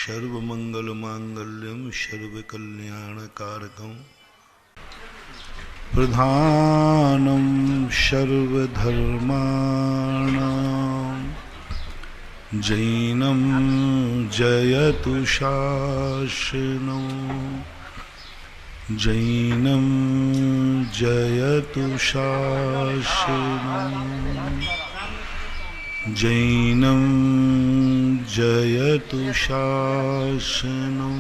सर्वमंगलमांगल्यं सर्वकल्याणकारकं प्रधानं सर्वधर्माणां जैनं जयतु शासनं जैनं जयतु शासनं जैनं जयतु शासनं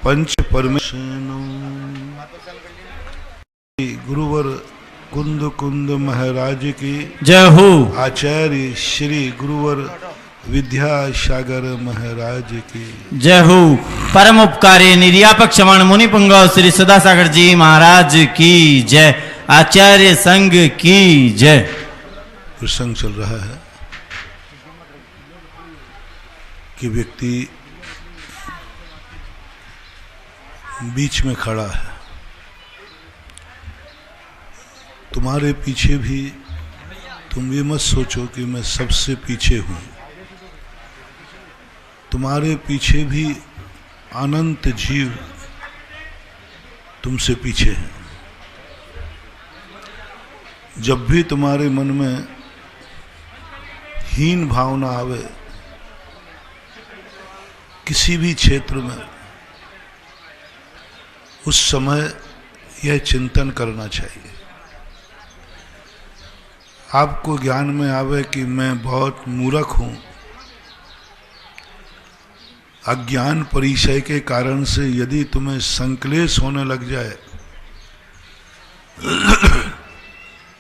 पंच परमेशनं। गुरुवर कुंद कुंद महाराज की जय हो। आचार्य श्री गुरुवर विद्यासागर महाराज की जय हो। परम उपकारी निर्यापक श्रवण मुनि पुंग श्री सदासागर जी महाराज की जय। आचार्य संघ की जय। प्रसंग चल रहा है कि व्यक्ति बीच में खड़ा है, तुम्हारे पीछे भी, तुम ये मत सोचो कि मैं सबसे पीछे हूं, तुम्हारे पीछे भी अनंत जीव तुमसे पीछे हैं। जब भी तुम्हारे मन में हीन भावना आवे किसी भी क्षेत्र में, उस समय यह चिंतन करना चाहिए। आपको ज्ञान में आवे कि मैं बहुत मूर्ख हूं, अज्ञान परिचय के कारण से यदि तुम्हें संक्लेश होने लग जाए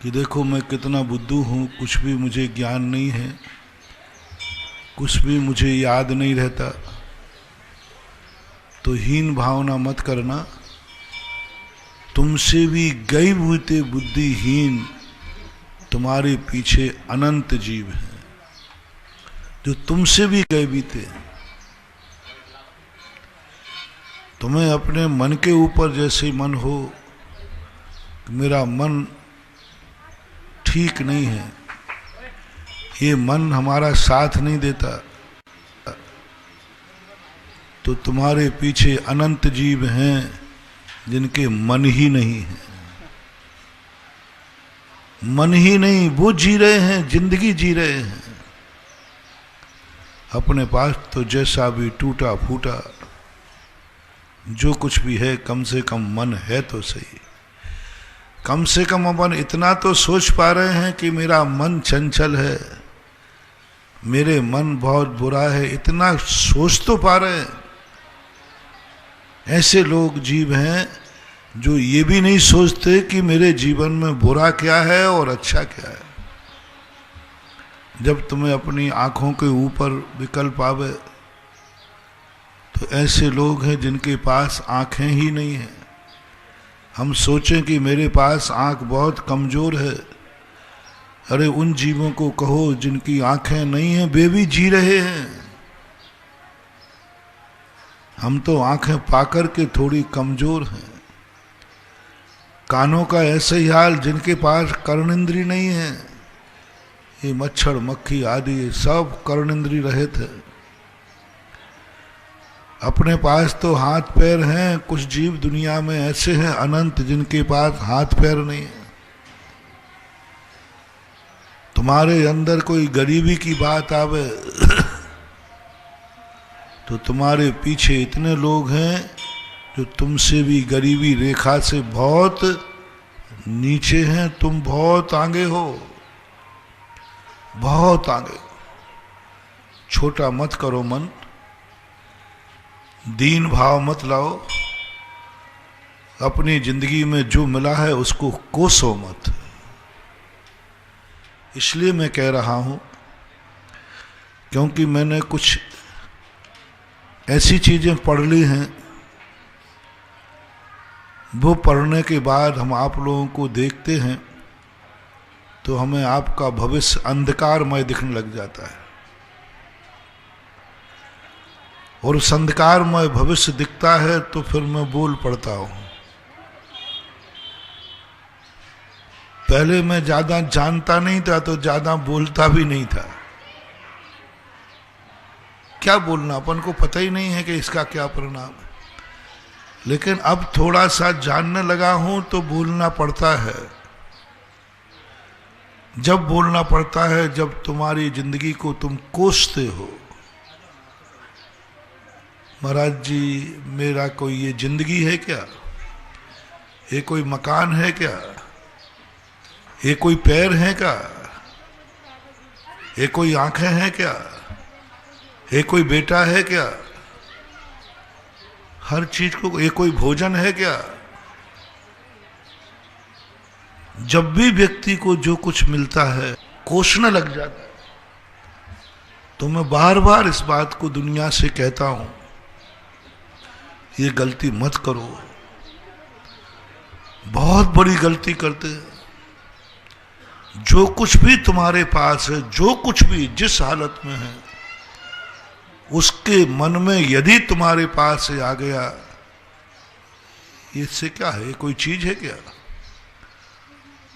कि देखो मैं कितना बुद्धू हूं, कुछ भी मुझे ज्ञान नहीं है, कुछ भी मुझे याद नहीं रहता, तो हीन भावना मत करना। तुमसे भी गई भूते बुद्धिहीन तुम्हारे पीछे अनंत जीव हैं जो तुमसे भी गए बीते। तुम्हें अपने मन के ऊपर जैसे मन हो, मेरा मन ठीक नहीं है, ये मन हमारा साथ नहीं देता, तो तुम्हारे पीछे अनंत जीव हैं जिनके मन ही नहीं है। मन ही नहीं, वो जी रहे हैं, जिंदगी जी रहे हैं। अपने पास तो जैसा भी टूटा फूटा जो कुछ भी है, कम से कम मन है तो सही। कम से कम अपन इतना तो सोच पा रहे हैं कि मेरा मन चंचल है, मेरे मन बहुत बुरा है, इतना सोच तो पा रहे हैं। ऐसे लोग जीव हैं जो ये भी नहीं सोचते कि मेरे जीवन में बुरा क्या है और अच्छा क्या है। जब तुम्हें अपनी आंखों के ऊपर विकल्प आवे तो ऐसे लोग हैं जिनके पास आंखें ही नहीं हैं। हम सोचें कि मेरे पास आंख बहुत कमजोर है, अरे उन जीवों को कहो जिनकी आंखें नहीं हैं, वे भी जी रहे हैं। हम तो आंखें पाकर के थोड़ी कमजोर हैं। कानों का ऐसा ही हाल जिनके पास कर्णेंद्री नहीं है, ये मच्छर मक्खी आदि सब कर्णेंद्री रहित है। अपने पास तो हाथ पैर हैं, कुछ जीव दुनिया में ऐसे हैं अनंत जिनके पास हाथ पैर नहीं है। तुम्हारे अंदर कोई गरीबी की बात आवे तो तुम्हारे पीछे इतने लोग हैं जो तुमसे भी गरीबी रेखा से बहुत नीचे हैं। तुम बहुत आगे हो, बहुत आगे। छोटा मत करो मन, दीन भाव मत लाओ, अपनी जिंदगी में जो मिला है उसको कोसो मत। इसलिए मैं कह रहा हूं क्योंकि मैंने कुछ ऐसी चीजें पढ़ ली हैं, वो पढ़ने के बाद हम आप लोगों को देखते हैं तो हमें आपका भविष्य अंधकारमय दिखने लग जाता है। और उस अंधकारमय भविष्य दिखता है तो फिर मैं बोल पड़ता हूं। पहले मैं ज्यादा जानता नहीं था तो ज्यादा बोलता भी नहीं था। क्या बोलना, अपन को पता ही नहीं है कि इसका क्या परिणाम है। लेकिन अब थोड़ा सा जानने लगा हूं तो बोलना पड़ता है। जब बोलना पड़ता है जब तुम्हारी जिंदगी को तुम कोसते हो। महाराज जी, मेरा कोई ये जिंदगी है क्या? ये कोई मकान है क्या? ये कोई पैर है क्या? ये कोई आंखें हैं क्या? ये कोई बेटा है क्या? हर चीज को, ये कोई भोजन है क्या? जब भी व्यक्ति को जो कुछ मिलता है कोसने लग जाता है। तो मैं बार बार इस बात को दुनिया से कहता हूं, ये गलती मत करो। बहुत बड़ी गलती करते हैं। जो कुछ भी तुम्हारे पास है, जो कुछ भी जिस हालत में है, उसके मन में यदि तुम्हारे पास से आ गया, इससे क्या है? ये कोई चीज है क्या?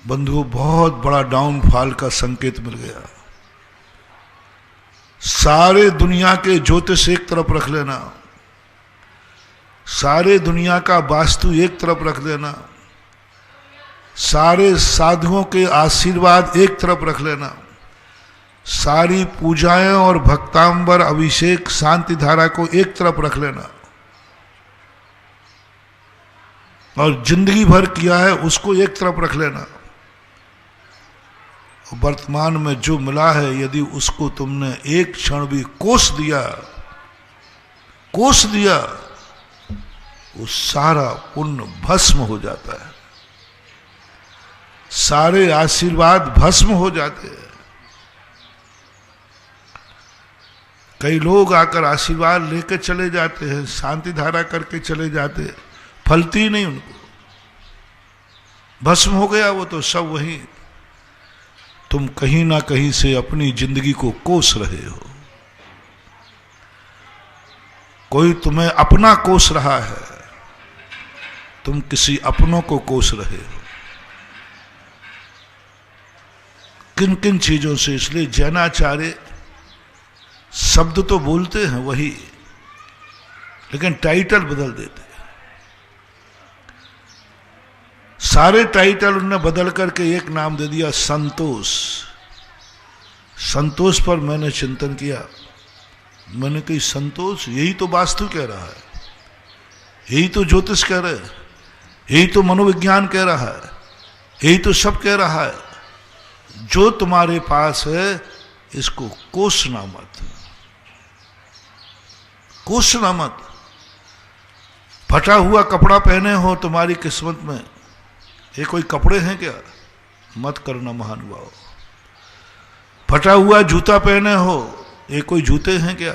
बंधुओं, बहुत बड़ा डाउनफॉल का संकेत मिल गया। सारे दुनिया के ज्योतिष एक तरफ रख लेना, सारे दुनिया का वास्तु एक तरफ रख लेना, सारे साधुओं के आशीर्वाद एक तरफ रख लेना, सारी पूजाएं और भक्तांबर अभिषेक शांति धारा को एक तरफ रख लेना, और जिंदगी भर किया है उसको एक तरफ रख लेना। वर्तमान में जो मिला है, यदि उसको तुमने एक क्षण भी कोस दिया, वो सारा पुण्य भस्म हो जाता है, सारे आशीर्वाद भस्म हो जाते हैं। कई लोग आकर आशीर्वाद लेकर चले जाते हैं, शांति धारा करके चले जाते हैं, फलती नहीं उनको, भस्म हो गया वो तो सब वही। तुम कहीं ना कहीं से अपनी जिंदगी को कोस रहे हो। कोई तुम्हें अपना कोस रहा है, तुम किसी अपनों को कोस रहे हो। किन किन चीजों से? इसलिए जैनाचार्य शब्द तो बोलते हैं वही, लेकिन टाइटल बदल देते हैं। सारे टाइटल उन्होंने बदल करके एक नाम दे दिया, संतोष। संतोष पर मैंने चिंतन किया। मैंने कही, संतोष यही तो वास्तु कह रहा है, यही तो ज्योतिष कह रहे हैं, यही तो मनोविज्ञान कह रहा है, यही तो सब कह रहा है। जो तुम्हारे पास है इसको कोसना मत, कोसना मत। फटा हुआ कपड़ा पहने हो तुम्हारी किस्मत में, ये कोई कपड़े हैं क्या? मत करना महानुभाव। फटा हुआ जूता पहने हो, ये कोई जूते हैं क्या?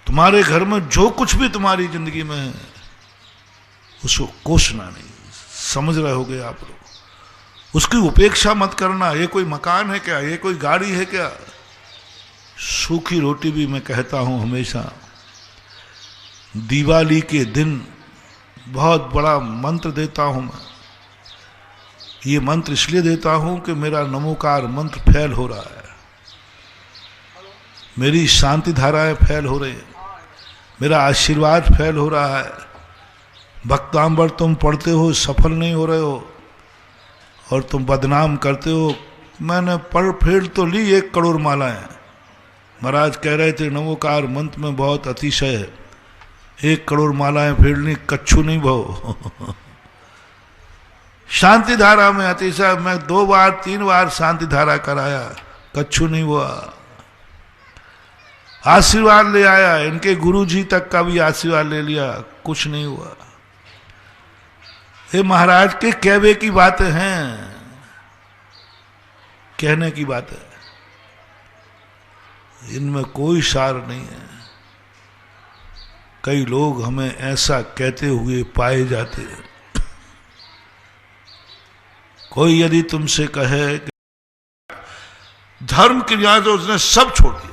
तुम्हारे घर में जो कुछ भी तुम्हारी जिंदगी में है उसको कोसना नहीं। समझ रहे होगे आप लोग? उसकी उपेक्षा मत करना। ये कोई मकान है क्या? ये कोई गाड़ी है क्या? सूखी रोटी भी मैं कहता हूं हमेशा, दिवाली के दिन बहुत बड़ा मंत्र देता हूं मैं। ये मंत्र इसलिए देता हूं कि मेरा नमोकार मंत्र फैल हो रहा है, मेरी शांति धाराएं फैल हो रही है, मेरा आशीर्वाद फैल हो रहा है। भक्तांबर तुम पढ़ते हो, सफल नहीं हो रहे हो और तुम बदनाम करते हो। मैंने पढ़ फेर तो ली 1 करोड़ मालाएं। महाराज कह रहे थे नमोकार मंत्र में बहुत अतिशय है, 1 करोड़ मालाएं फेरनी कच्छू नहीं भव। शांति धारा में अतिशय। मैं 2 बार 3 बार शांति धारा कराया, कच्छू नहीं हुआ। आशीर्वाद ले आया, इनके गुरुजी तक का भी आशीर्वाद ले लिया, कुछ नहीं हुआ। ये महाराज के कहवे की बातें हैं, कहने की बातें, इनमें कोई सार नहीं है। कई लोग हमें ऐसा कहते हुए पाए जाते हैं। कोई यदि तुमसे कहे कि धर्म की याद तो उसने सब छोड़ दिया,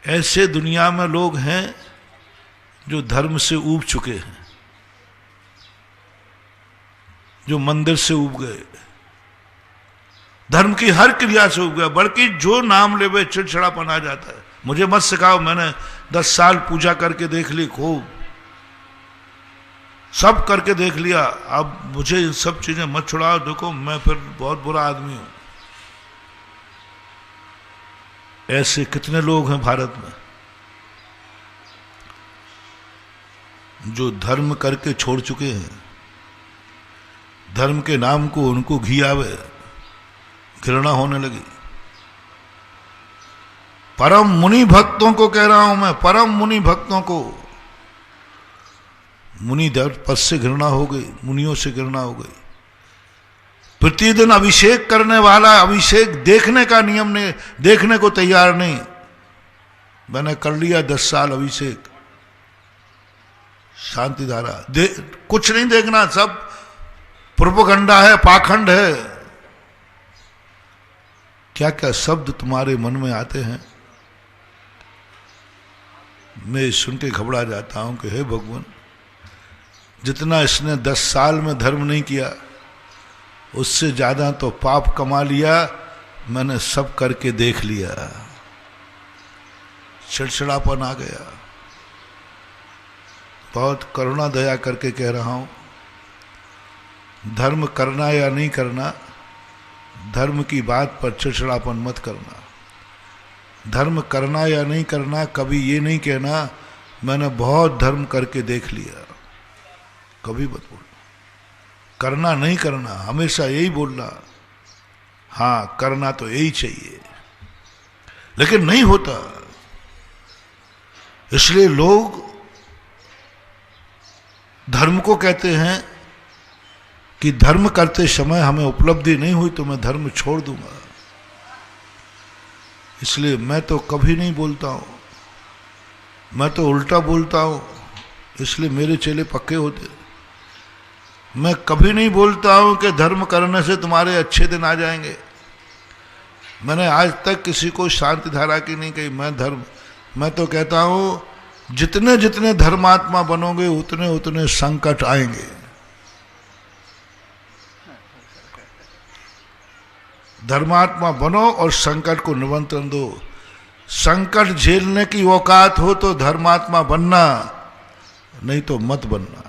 ऐसे दुनिया में लोग हैं जो धर्म से ऊब चुके हैं, जो मंदिर से ऊब गए। धर्म की हर क्रिया से उग गया, बल्कि जो नाम ले वे चिड़चिड़ापन आ जाता है। मुझे मत सिखाओ, मैंने 10 साल पूजा करके देख ली, खूब सब करके देख लिया, अब मुझे इन सब चीजें मत छुड़ाओ। देखो मैं फिर बहुत बुरा आदमी हूं। ऐसे कितने लोग हैं भारत में जो धर्म करके छोड़ चुके हैं। धर्म के नाम को उनको घी आवे, घृणा होने लगी। परम मुनि भक्तों को कह रहा हूं मैं, परम मुनि भक्तों को। मुनि पद से घृणा हो गई, मुनियों से घृणा हो गई। प्रतिदिन अभिषेक करने वाला अभिषेक देखने का नियम नहीं, देखने को तैयार नहीं। मैंने कर लिया 10 साल अभिषेक, शांति धारा कुछ नहीं देखना, सब प्रोपगंडा है, पाखंड है। क्या क्या शब्द तुम्हारे मन में आते हैं, मैं सुन के घबरा जाता हूं कि हे भगवान, जितना इसने 10 साल में धर्म नहीं किया उससे ज्यादा तो पाप कमा लिया। मैंने सब करके देख लिया, चिड़चिड़ापन आ गया। बहुत करुणा दया करके कह रहा हूं, धर्म करना या नहीं करना, धर्म की बात पर चिड़चिड़ापन मत करना। धर्म करना या नहीं करना, कभी ये नहीं कहना मैंने बहुत धर्म करके देख लिया, कभी मत बोलना। करना नहीं करना, हमेशा यही बोलना, हाँ करना तो यही चाहिए, लेकिन नहीं होता। इसलिए लोग धर्म को कहते हैं कि धर्म करते समय हमें उपलब्धि नहीं हुई तो मैं धर्म छोड़ दूंगा। इसलिए मैं तो कभी नहीं बोलता हूं, मैं तो उल्टा बोलता हूं, इसलिए मेरे चेले पक्के होते। मैं कभी नहीं बोलता हूं कि धर्म करने से तुम्हारे अच्छे दिन आ जाएंगे। मैंने आज तक किसी को शांति धारा की नहीं कही। मैं तो कहता हूं जितने जितने धर्मात्मा बनोगे उतने उतने संकट आएंगे। धर्मात्मा बनो और संकट को निमंत्रण दो। संकट झेलने की औकात हो तो धर्मात्मा बनना, नहीं तो मत बनना।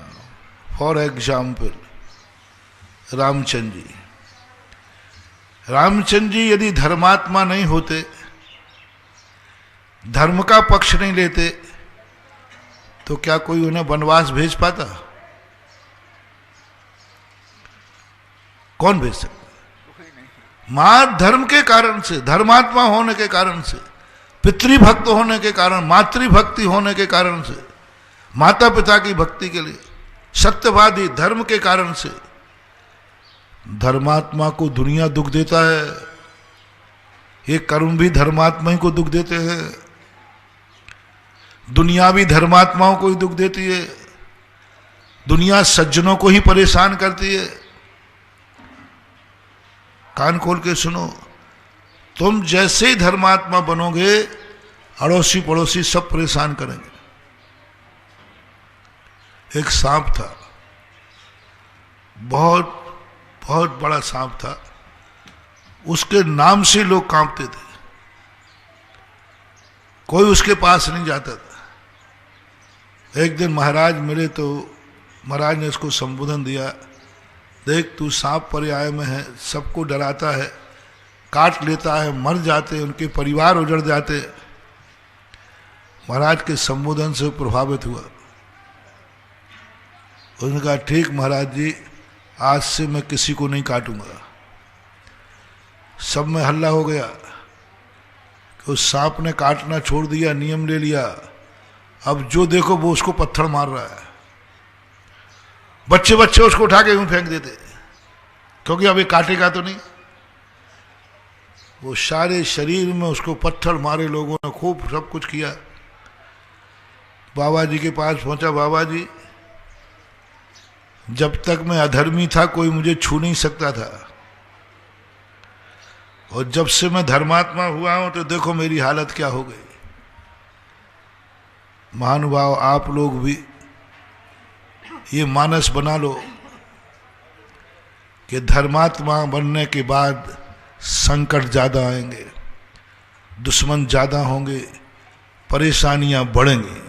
फॉर एग्जाम्पल रामचंद्र जी, रामचंद्र जी यदि धर्मात्मा नहीं होते, धर्म का पक्ष नहीं लेते, तो क्या कोई उन्हें वनवास भेज पाता? कौन भेज सकता? मां धर्म के कारण से, धर्मात्मा होने के कारण से, पितृभक्त होने के कारण, मातृभक्ति होने के कारण से, माता पिता की भक्ति के लिए, सत्यवादी धर्म के कारण से धर्मात्मा को दुनिया दुख देता है। ये कर्म भी धर्मात्मा ही को दुख देते हैं, दुनिया भी धर्मात्माओं को ही दुख देती है, दुनिया सज्जनों को ही परेशान करती है। कान खोल के सुनो, तुम जैसे ही धर्मात्मा बनोगे अड़ोसी पड़ोसी सब परेशान करेंगे। एक सांप था, बहुत बहुत बड़ा सांप था, उसके नाम से लोग कांपते थे, कोई उसके पास नहीं जाता था। एक दिन महाराज मिले तो महाराज ने उसको संबोधन दिया, देख तू सांप पर्याय में है, सबको डराता है, काट लेता है, मर जाते, उनके परिवार उजड़ जाते। महाराज के संबोधन से प्रभावित हुआ। उसने कहा ठीक महाराज जी, आज से मैं किसी को नहीं काटूंगा। सब में हल्ला हो गया कि उस सांप ने काटना छोड़ दिया, नियम ले लिया, अब जो देखो वो उसको पत्थर मार रहा है। बच्चे बच्चे उसको उठा के यूं फेंक देते, क्योंकि अब ये काटेगा तो नहीं। वो सारे शरीर में उसको पत्थर मारे, लोगों ने खूब सब कुछ किया। बाबा जी के पास पहुंचा, बाबा जी जब तक मैं अधर्मी था कोई मुझे छू नहीं सकता था, और जब से मैं धर्मात्मा हुआ हूं तो देखो मेरी हालत क्या हो गई। महानुभाव आप लोग भी ये मानस बना लो कि धर्मात्मा बनने के बाद संकट ज़्यादा आएंगे, दुश्मन ज़्यादा होंगे, परेशानियां बढ़ेंगी।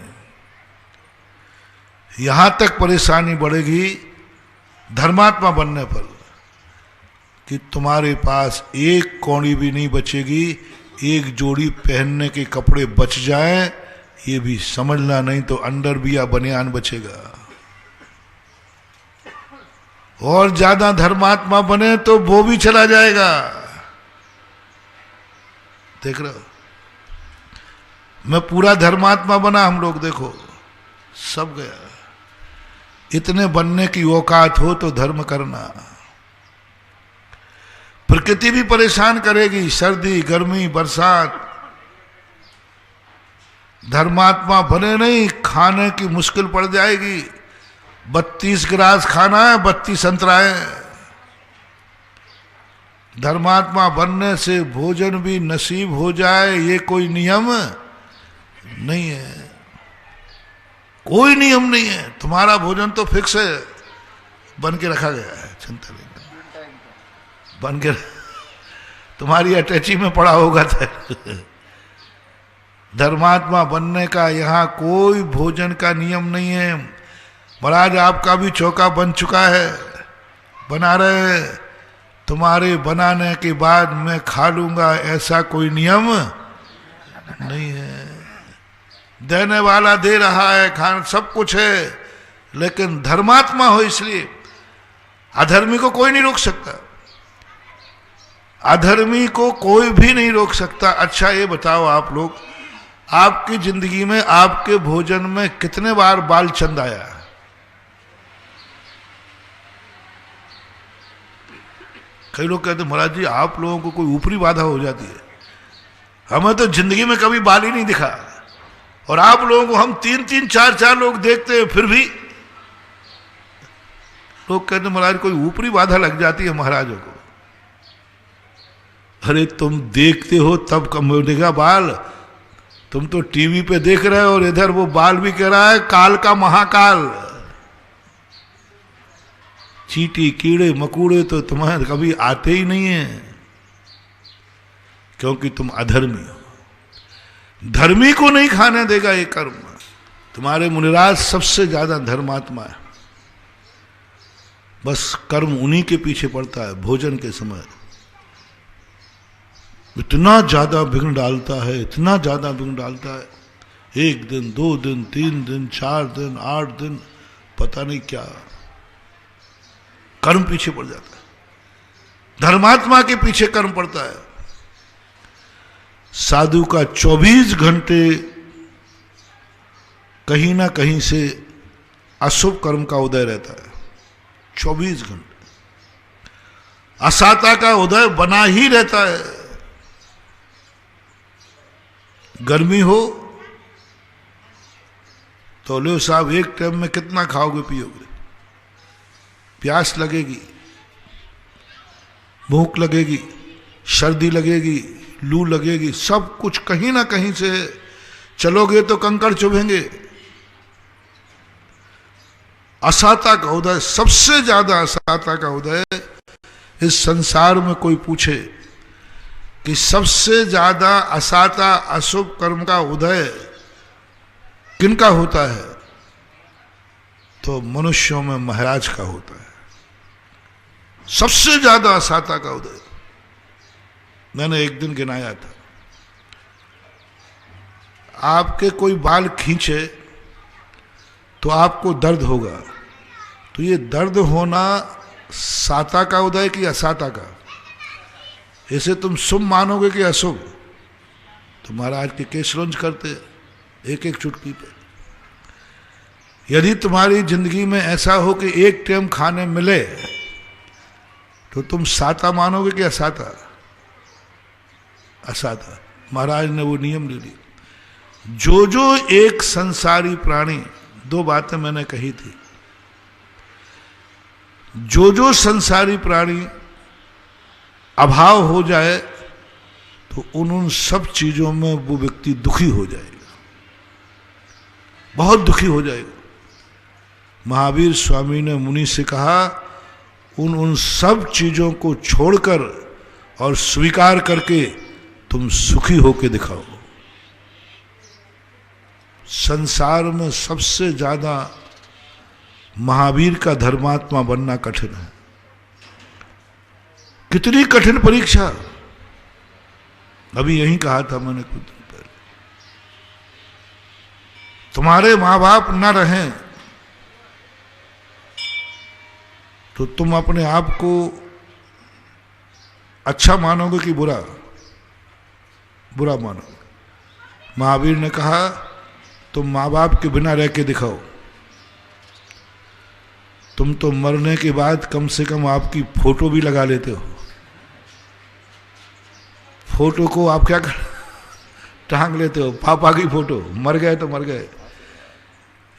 यहां तक परेशानी बढ़ेगी धर्मात्मा बनने पर कि तुम्हारे पास एक कौड़ी भी नहीं बचेगी, एक जोड़ी पहनने के कपड़े बच जाए ये भी समझना, नहीं तो अंडरवियर बनियान बचेगा। और ज्यादा धर्मात्मा बने तो वो भी चला जाएगा। देख रहे हो, मैं पूरा धर्मात्मा बना, हम लोग देखो सब गया। इतने बनने की औकात हो तो धर्म करना। प्रकृति भी परेशान करेगी, सर्दी गर्मी बरसात, धर्मात्मा बने नहीं खाने की मुश्किल पड़ जाएगी। 32 गिलास खाना है, 32 संतराए। धर्मात्मा बनने से भोजन भी नसीब हो जाए ये कोई नियम नहीं है, कोई नियम नहीं है। तुम्हारा भोजन तो फिक्स है, बन के रखा गया है, चिंता नहीं बन के तुम्हारी अटैची में पड़ा होगा था। धर्मात्मा बनने का यहाँ कोई भोजन का नियम नहीं है। महाराज आपका भी चौका बन चुका है, बना रहे, तुम्हारे बनाने के बाद मैं खा लूंगा ऐसा कोई नियम नहीं है। देने वाला दे रहा है, खान सब कुछ है, लेकिन धर्मात्मा हो इसलिए। अधर्मी को कोई नहीं रोक सकता, अधर्मी को कोई भी नहीं रोक सकता। अच्छा ये बताओ आप लोग, आपकी जिंदगी में आपके भोजन में कितने बार बाल चंद आया? कई लोग कहते महाराज जी आप लोगों को कोई ऊपरी बाधा हो जाती है, हमें तो जिंदगी में कभी बाल ही नहीं दिखा, और आप लोगों को हम 3-3 4-4 लोग देखते हैं फिर भी लोग कहते महाराज कोई ऊपरी बाधा लग जाती है महाराजों को। अरे तुम देखते हो तब कम होगा बाल, तुम तो टीवी पे देख रहे हो और इधर वो बाल भी कह रहा है काल का महाकाल। चींटी कीड़े मकूड़े तो तुम्हारे कभी आते ही नहीं है, क्योंकि तुम अधर्मी हो। धर्मी को नहीं खाने देगा ये कर्म। तुम्हारे मुनिराज सबसे ज्यादा धर्मात्मा है, बस कर्म उन्हीं के पीछे पड़ता है। भोजन के समय इतना ज्यादा विघ्न डालता है, इतना ज्यादा विघ्न डालता है, 1 दिन 2 दिन 3 दिन 4 दिन 8 दिन पता नहीं क्या कर्म पीछे पड़ जाता है। धर्मात्मा के पीछे कर्म पड़ता है। साधु का 24 घंटे कहीं ना कहीं से अशुभ कर्म का उदय रहता है। 24 घंटे असाता का उदय बना ही रहता है। गर्मी हो तो लो साहब एक टाइम में कितना खाओगे पियोगे? प्यास लगेगी, भूख लगेगी, सर्दी लगेगी, लू लगेगी, सब कुछ कहीं ना कहीं से चलोगे तो कंकड़ चुभेंगे। असाता का उदय, सबसे ज्यादा असाता का उदय इस संसार में कोई पूछे कि सबसे ज्यादा असाता अशुभ कर्म का उदय किनका होता है, तो मनुष्यों में महाराज का होता है। सबसे ज्यादा असाता का उदय मैंने एक दिन गिनाया था। आपके कोई बाल खींचे तो आपको दर्द होगा, तो ये दर्द होना साता का उदय कि असाता का? इसे तुम शुभ मानोगे कि अशुभ? तो महाराज के केस लॉन्च करते एक एक चुटकी पे। यदि तुम्हारी जिंदगी में ऐसा हो कि एक टाइम खाने मिले तो तुम साता मानोगे कि असाता? असाता। महाराज ने वो नियम ले लिया। जो जो एक संसारी प्राणी, 2 बातें मैंने कही थी, जो जो संसारी प्राणी अभाव हो जाए तो उन सब चीजों में वो व्यक्ति दुखी हो जाएगा, बहुत दुखी हो जाएगा। महावीर स्वामी ने मुनि से कहा उन सब चीजों को छोड़कर और स्वीकार करके तुम सुखी होके दिखाओ। संसार में सबसे ज्यादा महावीर का धर्मात्मा बनना कठिन है। कितनी कठिन परीक्षा, अभी यही कहा था मैंने कुछ दिन पहले। तुम्हारे मां बाप न रहें तो तुम अपने आप को अच्छा मानोगे कि बुरा? बुरा मानोगे। महावीर ने कहा तुम मां बाप के बिना रह के दिखाओ। तुम तो मरने के बाद कम से कम आपकी फोटो भी लगा लेते हो। फोटो को आप क्या कर टांग लेते हो, पापा की फोटो, मर गए तो मर गए।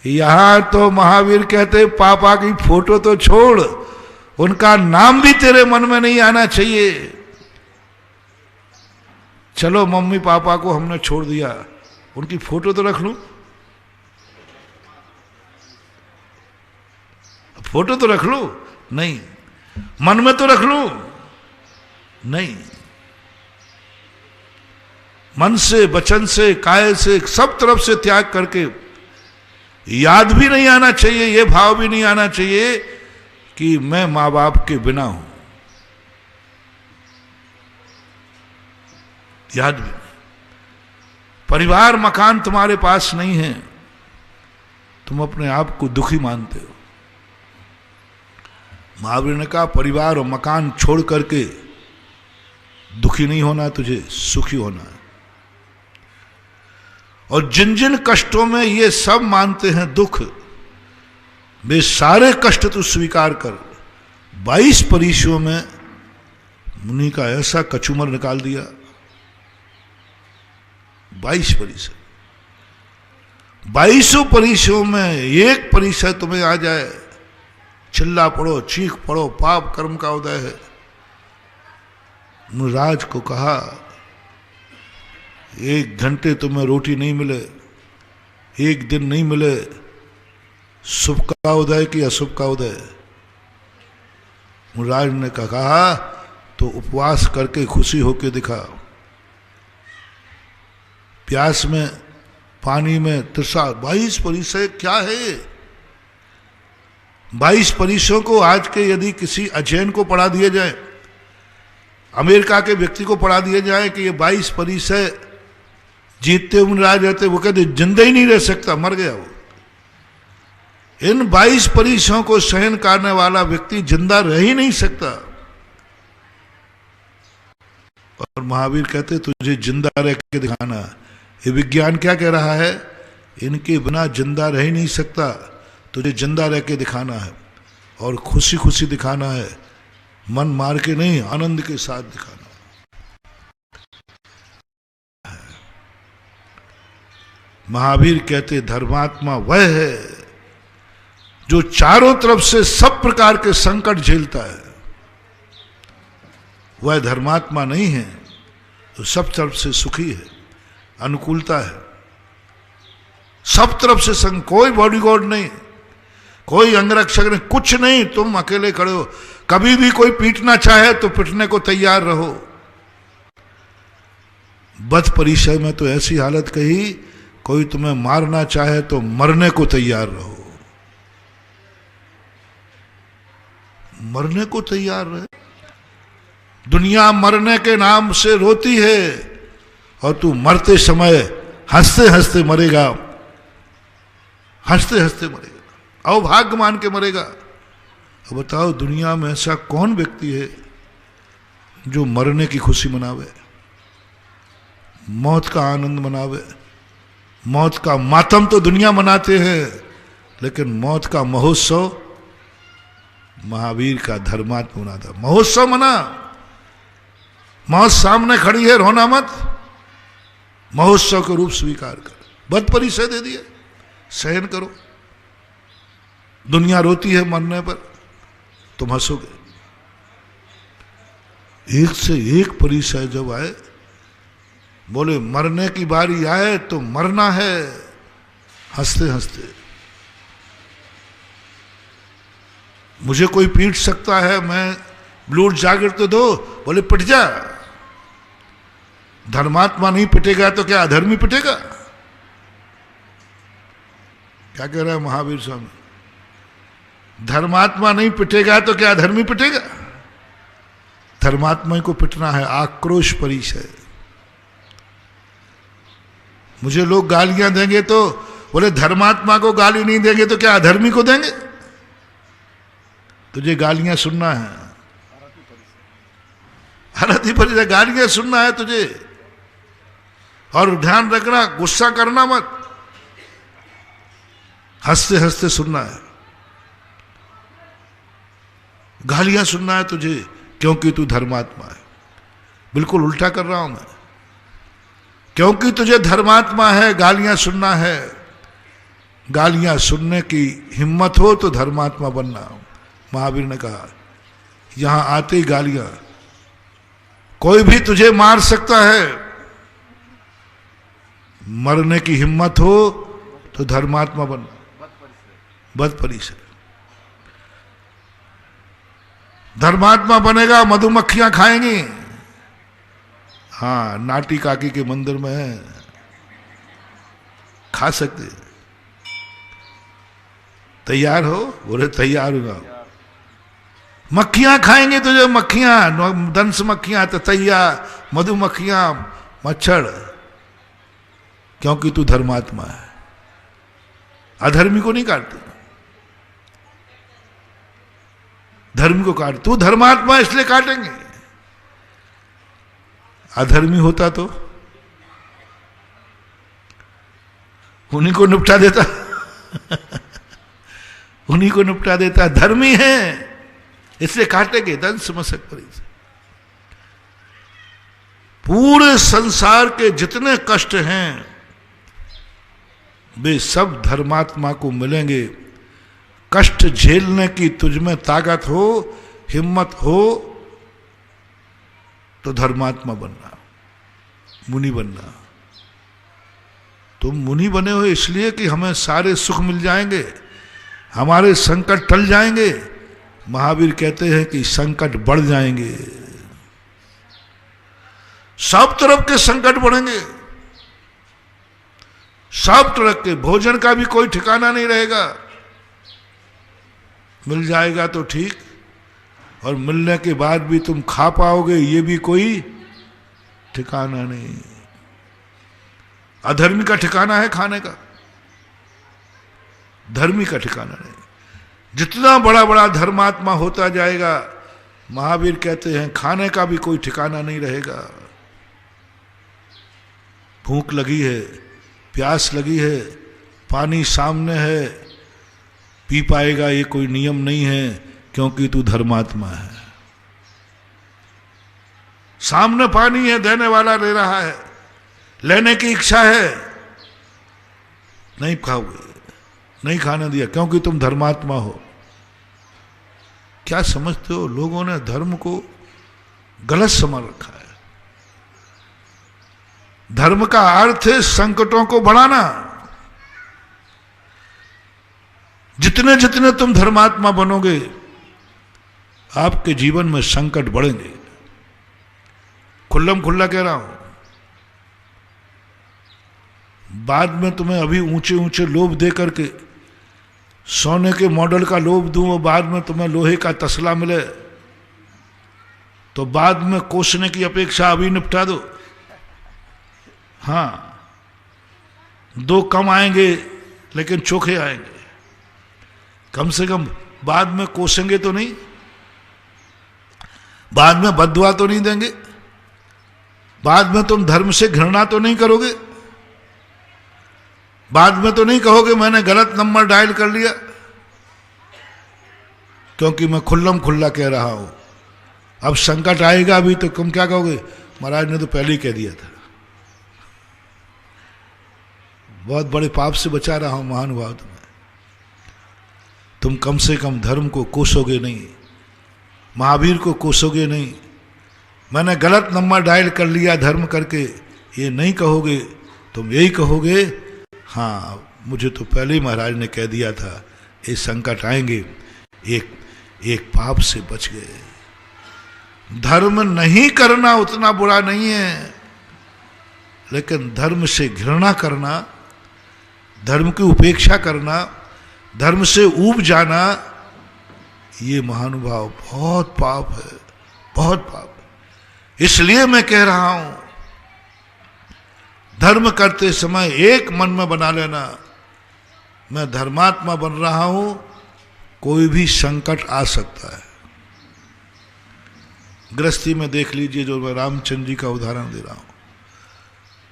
यहां तो महावीर कहते पापा की फोटो तो छोड़, उनका नाम भी तेरे मन में नहीं आना चाहिए। चलो मम्मी पापा को हमने छोड़ दिया, उनकी फोटो तो रख लूं, फोटो तो रख लो, नहीं। मन में तो रख लूं, नहीं। मन से, वचन से, काय से, सब तरफ से त्याग करके, याद भी नहीं आना चाहिए, ये भाव भी नहीं आना चाहिए कि मैं मां बाप के बिना हूं। याद भी नहीं। परिवार मकान तुम्हारे पास नहीं है, तुम अपने आप को दुखी मानते हो। महावीर ने कहा परिवार और मकान छोड़ करके दुखी नहीं होना, तुझे सुखी होना है। और जिन जिन कष्टों में ये सब मानते हैं दुख, वे सारे कष्ट तू स्वीकार कर। 22 परीक्षों में मुनि का ऐसा कचूमर निकाल दिया। 22 परीक्षा, 22 परीक्षों में एक परीक्षा तुम्हें आ जाए, चिल्ला पड़ो, चीख पड़ो, पाप कर्म का उदय है। मुनिराज को कहा 1 घंटे तुम्हें रोटी नहीं मिले, 1 दिन नहीं मिले, शुभ का उदय कि अशुभ का उदय? मुनिराज ने कहा तो उपवास करके खुशी होके दिखा। प्यास में, पानी में, तृषा। 22 परीक्षाएं क्या है? 22 परीक्षों को आज के यदि किसी अध्ययन को पढ़ा दिया जाए, अमेरिका के व्यक्ति को पढ़ा दिया जाए कि ये 22 परीक्षा जीतते मुनिराज रहते, वो कहते जिंदा ही नहीं रह सकता, मर गया वो। इन 22 परीक्षाओं को सहन करने वाला व्यक्ति जिंदा रह ही नहीं सकता। और महावीर कहते तुझे जिंदा रह के दिखाना। ये विज्ञान क्या कह रहा है? इनके बिना जिंदा रह ही नहीं सकता, तुझे जिंदा रह के दिखाना है और खुशी खुशी दिखाना है, मन मार के नहीं, आनंद के साथ दिखाना है। महावीर कहते धर्मात्मा वह है जो चारों तरफ से सब प्रकार के संकट झेलता है। वह धर्मात्मा नहीं है तो सब तरफ से सुखी है, अनुकूलता है, सब तरफ से संग, कोई बॉडीगार्ड नहीं, कोई अंगरक्षक नहीं, कुछ नहीं, तुम अकेले खड़े हो। कभी भी कोई पीटना चाहे तो पीटने को तैयार रहो। बद परिचय में तो ऐसी हालत कही, कोई तुम्हें मारना चाहे तो मरने को तैयार रहो, मरने को तैयार रहे। दुनिया मरने के नाम से रोती है और तू मरते समय हंसते हंसते मरेगा, हंसते हंसते मरेगा, अवभाग्य मान के मरेगा। अब बताओ दुनिया में ऐसा कौन व्यक्ति है जो मरने की खुशी मनावे, मौत का आनंद मनावे? मौत का मातम तो दुनिया मनाते हैं, लेकिन मौत का महोत्सव महावीर का धर्मात्मा मनाता। महोत्सव मना, मौत सामने खड़ी है, रोना मत, महोत्सव के रूप स्वीकार कर। बद परिचय दे दिया, सहन करो। दुनिया रोती है मरने पर, तुम हंसोगे। एक से एक परिचय जब आए, बोले मरने की बारी आए तो मरना है, हंसते हंसते। मुझे कोई पीट सकता है, मैं ब्लूट जैकेट तो दो, बोले पिट जा। धर्मात्मा नहीं पिटेगा तो क्या अधर्मी पिटेगा? क्या कह रहा है महावीर स्वामी? धर्मात्मा नहीं पिटेगा तो क्या अधर्मी पिटेगा? धर्मात्मा को पिटना है, आक्रोश परिचय। मुझे लोग गालियां देंगे तो बोले धर्मात्मा को गाली नहीं देंगे तो क्या अधर्मी को देंगे? तुझे गालियां सुनना है, आरती परिचय गालियां सुनना है तुझे। और ध्यान रखना, गुस्सा करना मत, हंसते हंसते सुनना है। गालियां सुनना है तुझे क्योंकि तू धर्मात्मा है। बिल्कुल उल्टा कर रहा हूं मैं। क्योंकि तुझे धर्मात्मा है, गालियां सुनना है। गालियां सुनने की हिम्मत हो तो धर्मात्मा बनना। महावीर ने कहा यहां आते ही गालियां, कोई भी तुझे मार सकता है, मरने की हिम्मत हो तो धर्मात्मा बनना। बद परिसर धर्मात्मा बनेगा, मधुमक्खियां खाएंगी। हाँ, नाटी काकी के मंदिर में है, खा सकते। तैयार हो? बोले तैयार हो। मक्खियां खाएंगे तुझे, मक्खियां, दंश मक्खियां, ततैया, मधुमक्खियां, मच्छर, क्योंकि तू धर्मात्मा है। अधर्मी को नहीं काटते, धर्मी को काट। तू धर्मात्मा इसलिए काटेंगे। अधर्मी होता तो उन्हीं को निपटा देता उन्हीं को निपटा देता। धर्मी है इसलिए काटेंगे, दंश मशक परी से। पूरे संसार के जितने कष्ट हैं वे सब धर्मात्मा को मिलेंगे। कष्ट झेलने की तुझमें ताकत हो, हिम्मत हो तो धर्मात्मा बनना, मुनि बनना। तुम मुनि बने हो इसलिए कि हमें सारे सुख मिल जाएंगे, हमारे संकट टल जाएंगे। महावीर कहते हैं कि संकट बढ़ जाएंगे, सब तरफ के संकट बढ़ेंगे, सब तरह के। भोजन का भी कोई ठिकाना नहीं रहेगा। मिल जाएगा तो ठीक, और मिलने के बाद भी तुम खा पाओगे ये भी कोई ठिकाना नहीं। अधर्मी का ठिकाना है खाने का, धर्मी का ठिकाना नहीं। जितना बड़ा बड़ा धर्मात्मा होता जाएगा, महावीर कहते हैं खाने का भी कोई ठिकाना नहीं रहेगा। भूख लगी है, प्यास लगी है, पानी सामने है, पी पाएगा ये कोई नियम नहीं है, क्योंकि तू धर्मात्मा है। सामने पानी है, देने वाला ले रहा है, लेने की इच्छा है, नहीं खाओगे, नहीं खाने दिया, क्योंकि तुम धर्मात्मा हो। क्या समझते हो? लोगों ने धर्म को गलत समझ रखा है। धर्म का अर्थ है संकटों को बढ़ाना। जितने जितने तुम धर्मात्मा बनोगे, आपके जीवन में संकट बढ़ेंगे। खुल्लम खुल्ला कह रहा हूं। बाद में तुम्हें अभी ऊंचे ऊंचे लोभ दे करके सोने के मॉडल का लोभ दूं और बाद में तुम्हें लोहे का तसला मिले, तो बाद में कोसने की अपेक्षा अभी निपटा दो। हाँ, दो कम आएंगे लेकिन चोखे आएंगे। कम से कम बाद में कोसेंगे तो नहीं, बाद में बददुआ तो नहीं देंगे, बाद में तुम धर्म से घृणा तो नहीं करोगे, बाद में तो नहीं कहोगे मैंने गलत नंबर डायल कर लिया, क्योंकि मैं खुल्लम खुल्ला कह रहा हूं। अब संकट आएगा भी तो तुम क्या कहोगे? महाराज ने तो पहले ही कह दिया था। बहुत बड़े पाप से बचा रहा हूं महानुभाव तुम्हें। तुम कम से कम धर्म को कोसोगे नहीं, महावीर को कोसोगे नहीं। मैंने गलत नंबर डायल कर लिया धर्म करके, ये नहीं कहोगे। तुम यही कहोगे, हाँ मुझे तो पहले ही महाराज ने कह दिया था ये संकट आएंगे, एक पाप से बच गए। धर्म नहीं करना उतना बुरा नहीं है, लेकिन धर्म से घृणा करना, धर्म की उपेक्षा करना, धर्म से ऊब जाना, ये महानुभाव बहुत पाप है, बहुत पाप है। इसलिए मैं कह रहा हूं, धर्म करते समय एक मन में बना लेना, मैं धर्मात्मा बन रहा हूं, कोई भी संकट आ सकता है। गृहस्थी में देख लीजिए, जो मैं रामचंद्र जी का उदाहरण दे रहा हूं।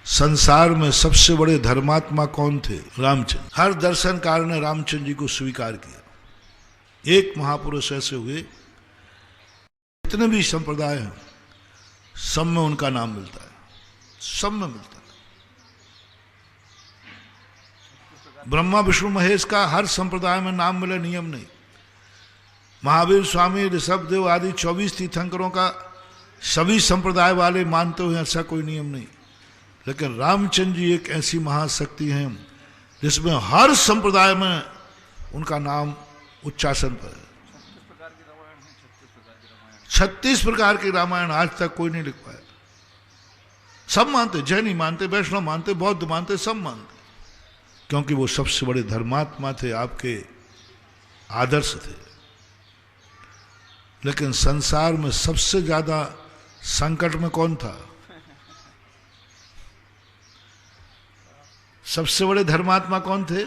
संसार में सबसे बड़े धर्मात्मा कौन थे? रामचंद्र। हर दर्शनकार ने रामचंद्र जी को स्वीकार किया। एक महापुरुष ऐसे हुए, जितने भी संप्रदाय हैं सब में उनका नाम मिलता है, सब में मिलता है। ब्रह्मा विष्णु महेश का हर संप्रदाय में नाम मिले, नियम नहीं। महावीर स्वामी ऋषभदेव आदि 24 तीर्थंकरों का सभी संप्रदाय वाले मानते हुए ऐसा कोई नियम नहीं। लेकिन रामचंद्र जी एक ऐसी महाशक्ति हैं जिसमें हर संप्रदाय में उनका नाम उच्चासन पर है। 36 प्रकार की रामायण आज तक कोई नहीं लिख पाया। सब मानते, जैन मानते, वैष्णव मानते, बौद्ध मानते, सब मानते, क्योंकि वो सबसे बड़े धर्मात्मा थे, आपके आदर्श थे। लेकिन संसार में सबसे ज्यादा संकट में कौन था? सबसे बड़े धर्मात्मा कौन थे?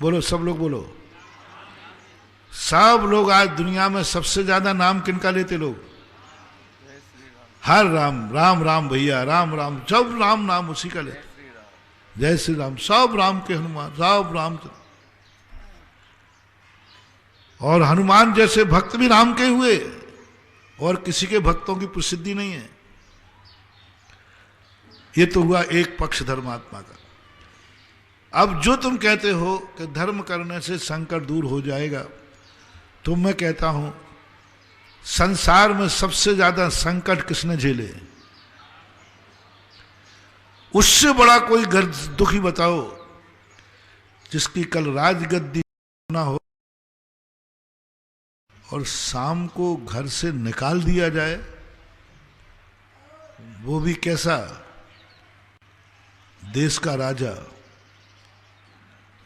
बोलो, सब लोग बोलो। सब लोग आज दुनिया में सबसे ज्यादा नाम किनका लेते लोग? हर राम राम राम भैया, राम राम, सब राम नाम उसी का लेते। जय श्री राम, सब राम के हनुमान, सब राम। और हनुमान जैसे भक्त भी राम के हुए, और किसी के भक्तों की प्रसिद्धि नहीं है। ये तो हुआ एक पक्ष धर्मात्मा का। अब जो तुम कहते हो कि धर्म करने से संकट दूर हो जाएगा, तो मैं कहता हूं, संसार में सबसे ज्यादा संकट किसने झेले? उससे बड़ा कोई दुखी बताओ जिसकी कल राजगद्दी ना हो और शाम को घर से निकाल दिया जाए, वो भी कैसा? देश का राजा,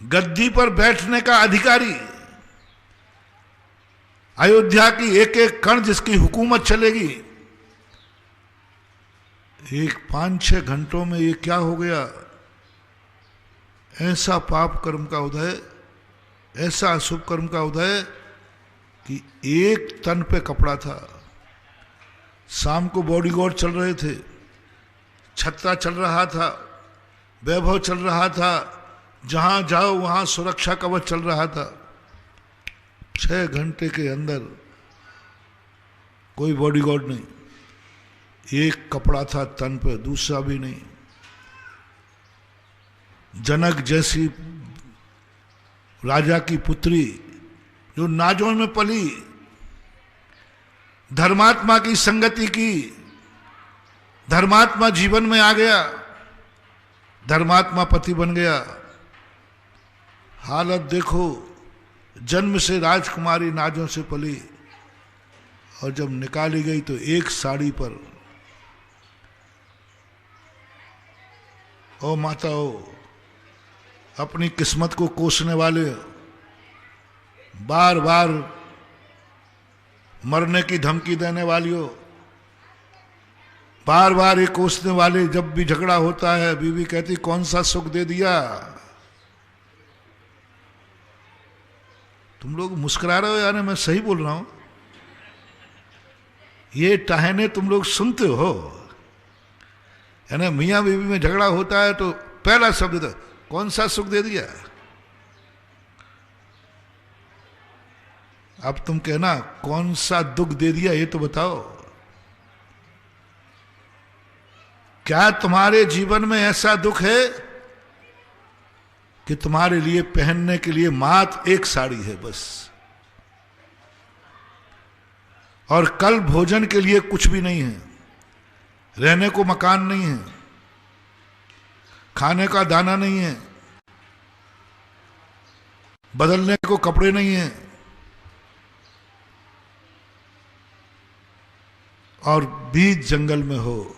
गद्दी पर बैठने का अधिकारी, अयोध्या की एक एक कण जिसकी हुकूमत चलेगी। एक 5-6 घंटों में ये क्या हो गया? ऐसा पाप कर्म का उदय, ऐसा अशुभ कर्म का उदय कि एक तन पे कपड़ा था। शाम को बॉडीगार्ड चल रहे थे, छत्ता चल रहा था, वैभव चल रहा था, जहां जाओ वहां सुरक्षा कवच चल रहा था। 6 घंटे के अंदर कोई बॉडीगार्ड नहीं, एक कपड़ा था तन पे, दूसरा भी नहीं। जनक जैसी राजा की पुत्री जो नाजों में पली, धर्मात्मा की संगति की, धर्मात्मा जीवन में आ गया, धर्मात्मा पति बन गया। हालत देखो, जन्म से राजकुमारी नाजों से पली, और जब निकाली गई तो एक साड़ी पर। ओ माताओं, अपनी किस्मत को कोसने वाले, बार बार मरने की धमकी देने वालियों, बार बार ये कोसने वाले, जब भी झगड़ा होता है बीवी कहती कौन सा सुख दे दिया। तुम लोग मुस्कुरा रहे हो यार, मैं सही बोल रहा हूं। ये टहने तुम लोग सुनते हो, यानी मियाँ बीवी में झगड़ा होता है तो पहला शब्द कौन सा सुख दे दिया। अब तुम कहना कौन सा दुख दे दिया, ये तो बताओ। क्या तुम्हारे जीवन में ऐसा दुख है कि तुम्हारे लिए पहनने के लिए मात्र एक साड़ी है बस, और कल भोजन के लिए कुछ भी नहीं है, रहने को मकान नहीं है, खाने का दाना नहीं है, बदलने को कपड़े नहीं है, और बीच जंगल में हो,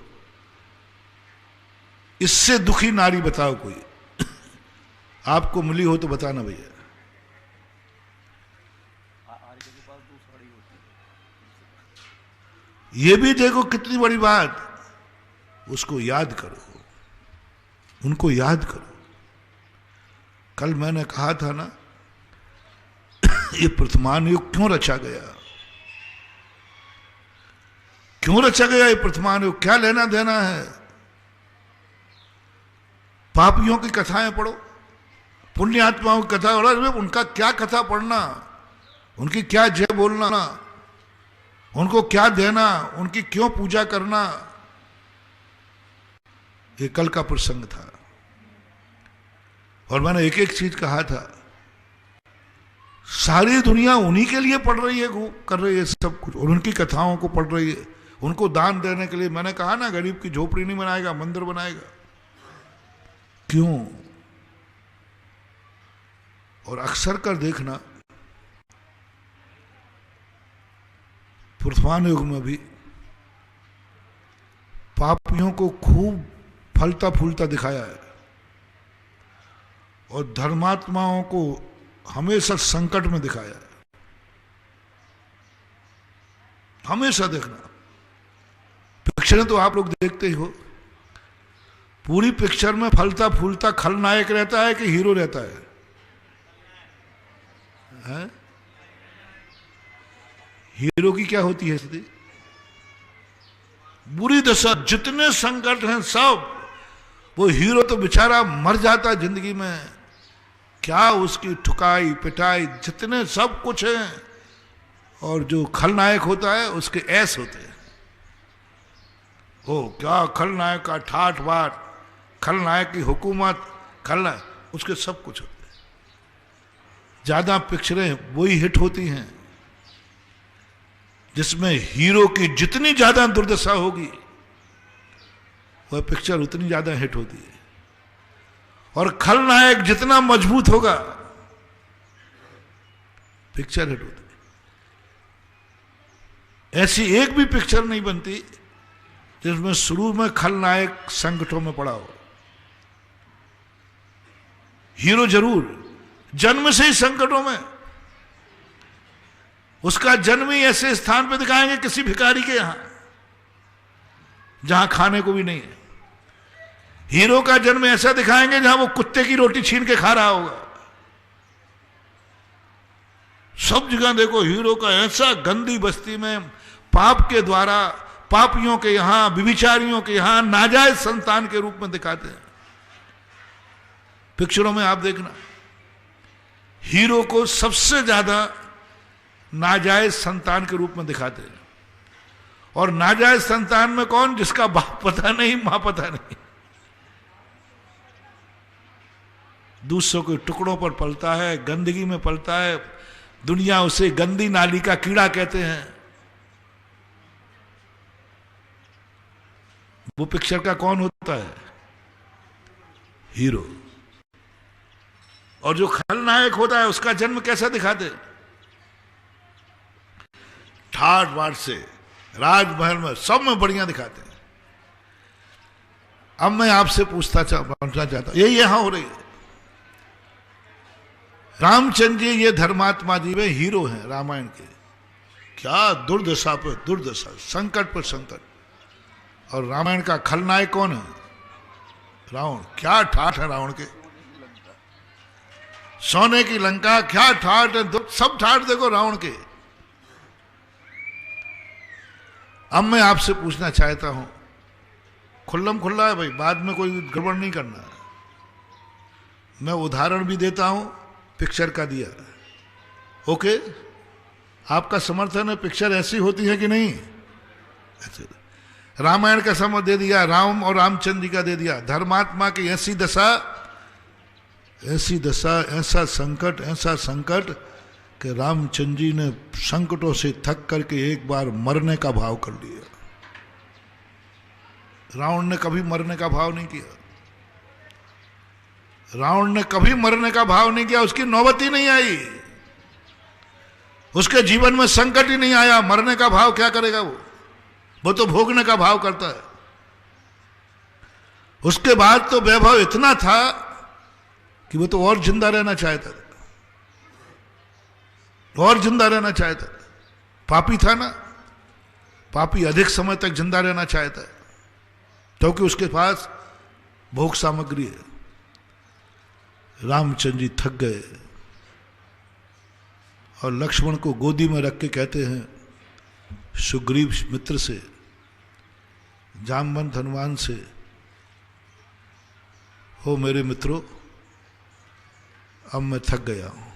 इससे दुखी नारी बताओ कोई, आपको मिली हो तो बताना भैया। ये भी देखो कितनी बड़ी बात, उसको याद करो, उनको याद करो। कल मैंने कहा था ना, ये वर्तमान युग क्यों रचा गया, क्यों रचा गया ये वर्तमान युग, क्या लेना देना है। पापियों की कथाएं पढ़ो, पुण्य आत्माओं की कथा पढ़ो, उनका क्या कथा पढ़ना, उनकी क्या जय बोलना, उनको क्या देना, उनकी क्यों पूजा करना। ये कल का प्रसंग था। और मैंने एक एक चीज कहा था, सारी दुनिया उन्हीं के लिए पढ़ रही है, कर रही है सब कुछ, और उनकी कथाओं को पढ़ रही है, उनको दान देने के लिए। मैंने कहा ना, गरीब की झोपड़ी नहीं बनाएगा, मंदिर बनाएगा। क्यों? और अक्सर कर देखना, वर्तमान युग में भी पापियों को खूब फलता फूलता दिखाया है, और धर्मात्माओं को हमेशा संकट में दिखाया है। हमेशा देखना, पिक्चरें तो आप लोग देखते ही हो, पूरी पिक्चर में फलता फूलता खलनायक रहता है कि हीरो रहता है? हीरो की क्या होती है स्थिति? बुरी दशा, जितने संकट हैं सब, वो हीरो तो बेचारा मर जाता है जिंदगी में, क्या उसकी ठुकाई पिटाई जितने सब कुछ है। और जो खलनायक होता है उसके ऐस होते हैं, ओ क्या खलनायक का ठाठ बाट, खलनायक की हुकूमत, खलनायक, उसके सब कुछ होते हैं। ज्यादा पिक्चरें वही हिट होती हैं जिसमें हीरो की जितनी ज्यादा दुर्दशा होगी, वह पिक्चर उतनी ज्यादा हिट होती है। और खलनायक जितना मजबूत होगा, पिक्चर हिट होती है। ऐसी एक भी पिक्चर नहीं बनती जिसमें शुरू में खलनायक संकटों में पड़ा हो। हीरो जरूर जन्म से ही संकटों में, उसका जन्म ही ऐसे स्थान पे दिखाएंगे, किसी भिखारी के यहां जहां खाने को भी नहीं है। हीरो का जन्म ऐसा दिखाएंगे जहां वो कुत्ते की रोटी छीन के खा रहा होगा। सब जगह देखो हीरो का ऐसा गंदी बस्ती में, पाप के द्वारा, पापियों के यहां, विभिचारियों के यहां नाजायज संतान के रूप में दिखाते हैं। पिक्चरों में आप देखना, हीरो को सबसे ज्यादा नाजायज संतान के रूप में दिखाते हैं। और नाजायज संतान में कौन? जिसका बाप पता नहीं, मां पता नहीं, दूसरों के टुकड़ों पर पलता है, गंदगी में पलता है, दुनिया उसे गंदी नाली का कीड़ा कहते हैं। वो पिक्चर का कौन होता है? हीरो। और जो खलनायक होता है उसका जन्म कैसा दिखाते? ठाट बाट से, राजमहल में, सब में बढ़िया दिखाते हैं। अब मैं आपसे पूछना चाहता हूं, ये यहां हो रही है। रामचंद्र जी ये धर्मात्मा जी वे हीरो हैं रामायण के। क्या दुर्दशा पर दुर्दशा, संकट पर संकट। और रामायण का खलनायक कौन है? रावण। क्या ठाठ है रावण के, सोने की लंका, क्या ठाठ है, सब ठाठ देखो रावण के। अब मैं आपसे पूछना चाहता हूं, खुल्लम खुल्ला है भाई, बाद में कोई गड़बड़ नहीं करना है। मैं उदाहरण भी देता हूं, पिक्चर का दिया, ओके? आपका समर्थन है? पिक्चर ऐसी होती है कि नहीं? ऐसे रामायण का समझ दे दिया, राम और रामचंद्र जी का दे दिया। धर्मात्मा की ऐसी दशा, ऐसी दशा, ऐसा संकट कि रामचंद्र जी ने संकटों से थक करके एक बार मरने का भाव कर लिया। रावण ने कभी मरने का भाव नहीं किया। रावण ने कभी मरने का भाव नहीं किया, उसकी नौबत ही नहीं आई, उसके जीवन में संकट ही नहीं आया। मरने का भाव क्या करेगा वो? वो तो भोगने का भाव करता है। उसके बाद तो वैभव इतना था कि वो तो और जिंदा रहना चाहता था, और जिंदा रहना चाहता था। पापी था ना, पापी अधिक समय तक जिंदा रहना चाहता है क्योंकि उसके पास भोग सामग्री है। रामचंद्र जी थक गए और लक्ष्मण को गोदी में रख के कहते हैं सुग्रीव मित्र से, जामवंत हनुमान से, हो मेरे मित्रों, अब मैं थक गया हूं,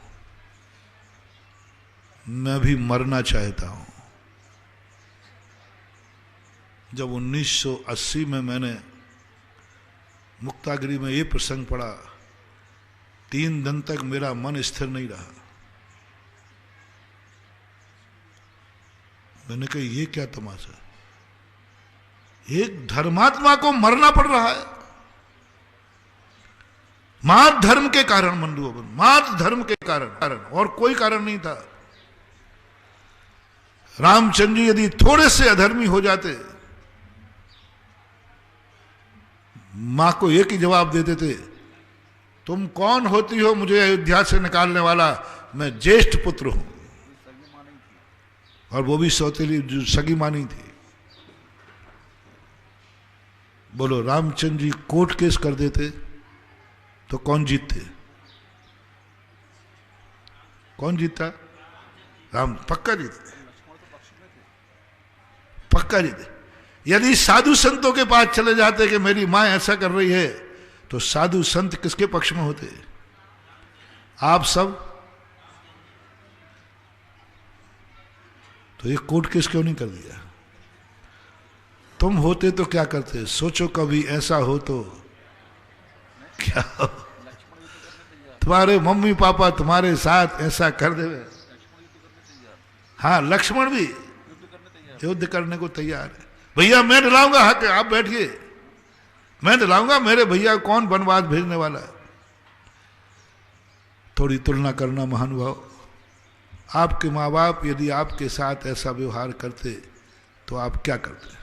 मैं भी मरना चाहता हूं। जब 1980 में मैंने मुक्तागिरी में ये प्रसंग पढ़ा, 3 दिन तक मेरा मन स्थिर नहीं रहा। मैंने कहा ये क्या तमाशा, एक धर्मात्मा को मरना पड़ रहा है मात धर्म के कारण। बंधुओं, मात धर्म के कारण, और कोई कारण नहीं था। रामचंद्र जी यदि थोड़े से अधर्मी हो जाते, मां को एक ही जवाब देते थे, तुम कौन होती हो मुझे अयोध्या से निकालने वाला, मैं ज्येष्ठ पुत्र हूं। और वो भी सौतेली जो सगी मानी थी। बोलो, रामचंद्र जी कोर्ट केस कर देते तो कौन जीतते? कौन जीतता? राम पक्का जीतते, पक्का जीते। यदि साधु संतों के पास चले जाते कि मेरी मां ऐसा कर रही है, तो साधु संत किसके पक्ष में होते? आप सब। तो ये कोर्ट केस क्यों नहीं कर दिया? तुम होते तो क्या करते? सोचो कभी ऐसा हो तो क्या हो? तुम्हारे मम्मी पापा तुम्हारे साथ ऐसा कर देवे। हाँ, लक्ष्मण भी युद्ध करने को तैयार है। भैया मैं दिलाऊंगा हक, आप बैठिए, मैं दिलाऊंगा, मेरे भैया कौन वनवास भेजने वाला है। थोड़ी तुलना करना महानुभाव। आपके माँ बाप यदि आपके साथ ऐसा व्यवहार करते तो आप क्या करते?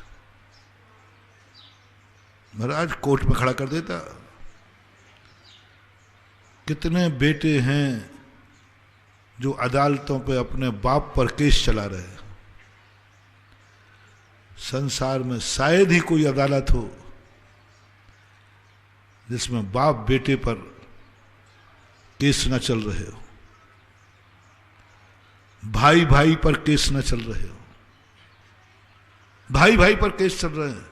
महाराज कोर्ट में खड़ा कर देता। कितने बेटे हैं जो अदालतों पे अपने बाप पर केस चला रहे हैं। संसार में शायद ही कोई अदालत हो जिसमें बाप बेटे पर केस न चल रहे हो, भाई भाई पर केस न चल रहे हो। भाई भाई पर केस चल रहे हैं।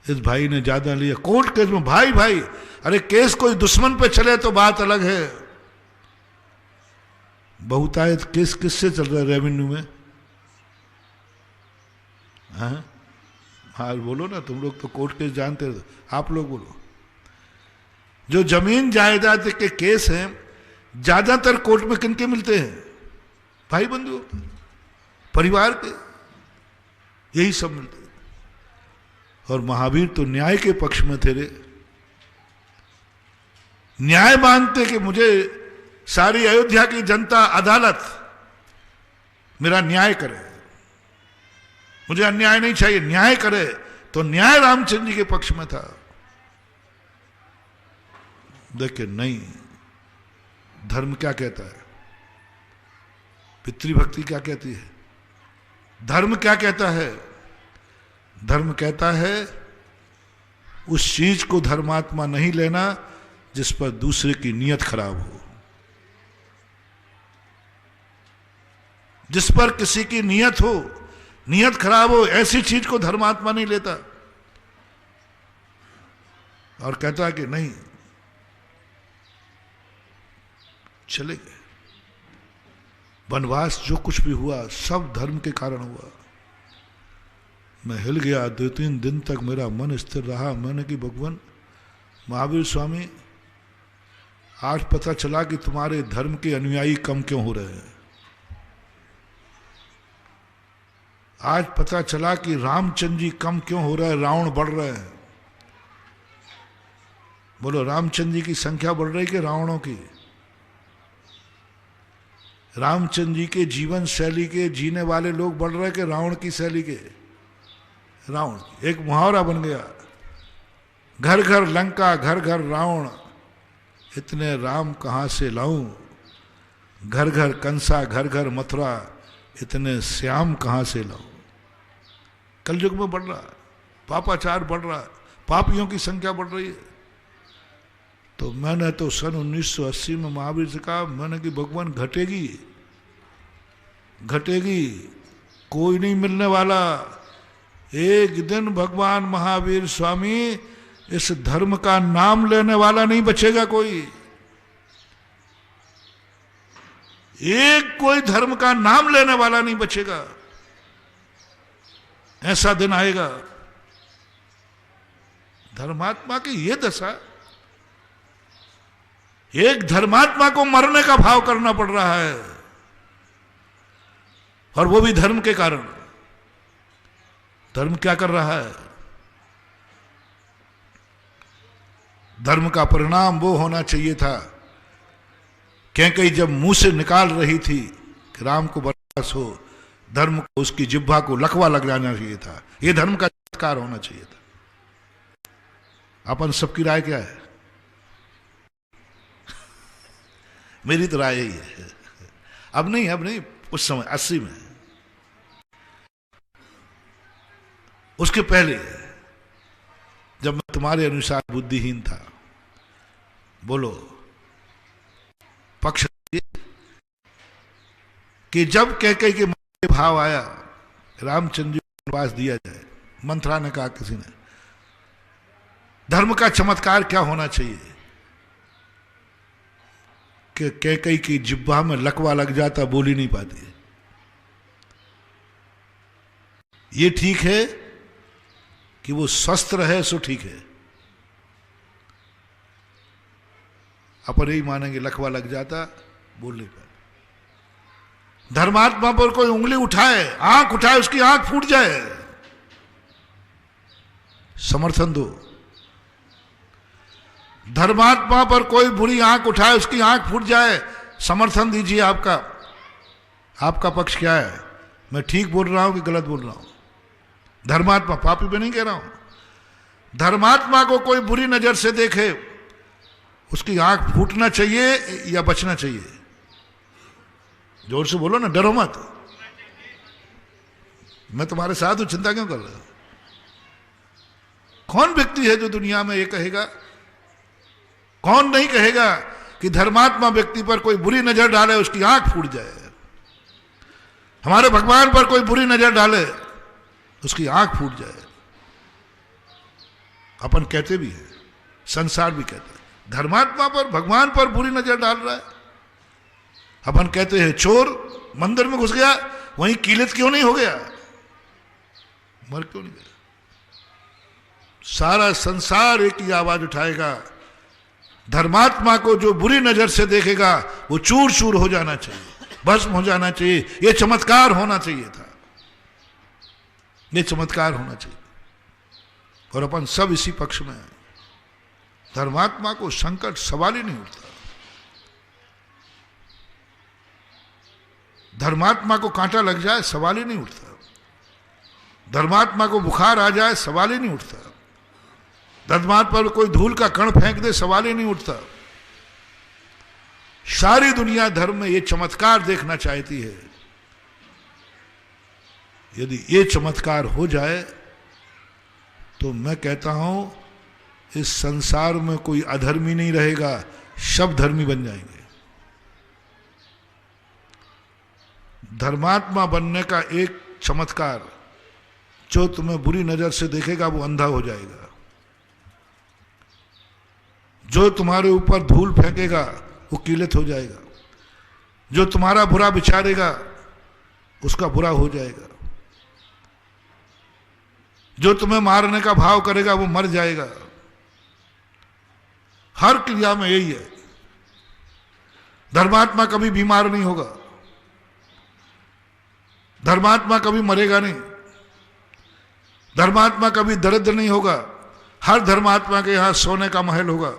इस भाई ने ज्यादा लिया, कोर्ट केस में भाई भाई। अरे केस कोई दुश्मन पे चले तो बात अलग है। बहुतायत केस किससे चल रहा है रेवेन्यू में? हाँ हाँ, बोलो ना, तुम लोग तो कोर्ट केस जानते हो, आप लोग बोलो। जो जमीन जायदाद के केस हैं ज्यादातर कोर्ट में किनके मिलते हैं? भाई बंधु, परिवार के, यही सब मिलते हैं। और महावीर तो न्याय के पक्ष में थे रे। न्याय मानते कि मुझे सारी अयोध्या की जनता, अदालत मेरा न्याय करे, मुझे अन्याय नहीं चाहिए, न्याय करे। तो न्याय रामचंद्र जी के पक्ष में था। देखिए नहीं, धर्म क्या कहता है, पितृभक्ति क्या कहती है, धर्म क्या कहता है? धर्म कहता है उस चीज को धर्मात्मा नहीं लेना जिस पर दूसरे की नीयत खराब हो। जिस पर किसी की नीयत हो, नीयत खराब हो, ऐसी चीज को धर्मात्मा नहीं लेता। और कहता है कि नहीं, चले गए। वनवास जो कुछ भी हुआ सब धर्म के कारण हुआ। मैं हिल गया, 2-3 दिन तक मेरा मन स्थिर रहा। मैंने कि भगवान महावीर स्वामी, आज पता चला कि तुम्हारे धर्म के अनुयायी कम क्यों हो रहे हैं। आज पता चला कि रामचंद्र जी कम क्यों हो रहे हैं, रावण बढ़ रहे हैं। बोलो, रामचंद्र जी की संख्या बढ़ रही कि रावणों की? रामचंद्र जी के जीवन शैली के जीने वाले लोग बढ़ रहे कि रावण की शैली के? रावण की। एक मुहावरा बन गया, घर घर लंका घर घर रावण, इतने राम कहाँ से लाऊं, घर घर कंसा घर घर मथुरा, इतने श्याम कहाँ से लाऊं। कलयुग में बढ़ रहा, पापाचार बढ़ रहा, पापियों की संख्या बढ़ रही है। तो मैंने तो सन 1980 में महावीर से कहा, मैंने कि भगवान घटेगी घटेगी, कोई नहीं मिलने वाला। एक दिन भगवान महावीर स्वामी, इस धर्म का नाम लेने वाला नहीं बचेगा कोई। एक कोई धर्म का नाम लेने वाला नहीं बचेगा। ऐसा दिन आएगा। धर्मात्मा की ये दशा, एक धर्मात्मा को मरने का भाव करना पड़ रहा है, और वो भी धर्म के कारण। धर्म क्या कर रहा है? धर्म का परिणाम वो होना चाहिए था, कैकई जब मुंह से निकाल रही थी कि राम को बरदास हो, धर्म को, उसकी जिह्वा को लकवा लग जाना चाहिए था। ये धर्म का चमत्कार होना चाहिए था। अपन सबकी राय क्या है? मेरी तो राय यही है। अब नहीं, उस समय 80 में, उसके पहले जब मैं तुम्हारे अनुसार बुद्धिहीन था, बोलो पक्ष कि जब कैकेयी के मन में भाव आया रामचंद्र जी को वनवास दिया जाए, मंत्रा ने कहा, किसी ने, धर्म का चमत्कार क्या होना चाहिए कि कैकेयी की जिह्वा में लकवा लग जाता, बोल ही नहीं पाती। ये ठीक है कि वो स्वस्थ रहे, सो ठीक है। अपन यही मानेंगे लकवा लग जाता, बोल नहीं पाता। धर्मात्मा पर कोई उंगली उठाए, आंख उठाए, उसकी आंख फूट जाए, समर्थन दो। धर्मात्मा पर कोई बुरी आंख उठाए, उसकी आंख फूट जाए, समर्थन दीजिए। आपका पक्ष क्या है? मैं ठीक बोल रहा हूं कि गलत बोल रहा हूं? धर्मात्मा, पापी पे नहीं कह रहा हूं। धर्मात्मा को कोई बुरी नजर से देखे, उसकी आंख फूटना चाहिए या बचना चाहिए? जोर से बोलो ना, डरो मत। मैं तुम्हारे साथ हूं, चिंता क्यों कर रहे हो? कौन व्यक्ति है जो दुनिया में ये कहेगा, कौन नहीं कहेगा कि धर्मात्मा व्यक्ति पर कोई बुरी नजर डाले, उसकी आंख फूट जाए? हमारे भगवान पर कोई बुरी नजर डाले, उसकी आंख फूट जाए। अपन कहते भी है, संसार भी कहता है, धर्मात्मा पर, भगवान पर बुरी नजर डाल रहा है। अपन कहते हैं चोर मंदिर में घुस गया, वहीं कीलित क्यों नहीं हो गया, मर क्यों नहीं गया? सारा संसार एक ही आवाज उठाएगा, धर्मात्मा को जो बुरी नजर से देखेगा वो चूर चूर हो जाना चाहिए, भस्म हो जाना चाहिए। ये चमत्कार होना चाहिए था, ये चमत्कार होना चाहिए। और अपन सब इसी पक्ष में है। धर्मात्मा को संकट सवाल ही नहीं उठता। धर्मात्मा को कांटा लग जाए, सवाल ही नहीं उठता। धर्मात्मा को बुखार आ जाए, सवाल ही नहीं उठता। धर्मात्मा पर कोई धूल का कण फेंक दे, सवाल ही नहीं उठता। सारी दुनिया धर्म में ये चमत्कार देखना चाहती है। यदि ये चमत्कार हो जाए तो मैं कहता हूं इस संसार में कोई अधर्मी नहीं रहेगा, सब धर्मी बन जाएंगे। धर्मात्मा बनने का एक चमत्कार, जो तुम्हें बुरी नजर से देखेगा वो अंधा हो जाएगा। जो तुम्हारे ऊपर धूल फेंकेगा वो कीलित हो जाएगा। जो तुम्हारा बुरा विचारेगा उसका बुरा हो जाएगा। जो तुम्हें मारने का भाव करेगा वो मर जाएगा। हर क्रिया में यही है। धर्मात्मा कभी बीमार नहीं होगा, धर्मात्मा कभी मरेगा नहीं, धर्मात्मा कभी दरिद्र नहीं होगा। हर धर्मात्मा के यहां सोने का महल होगा,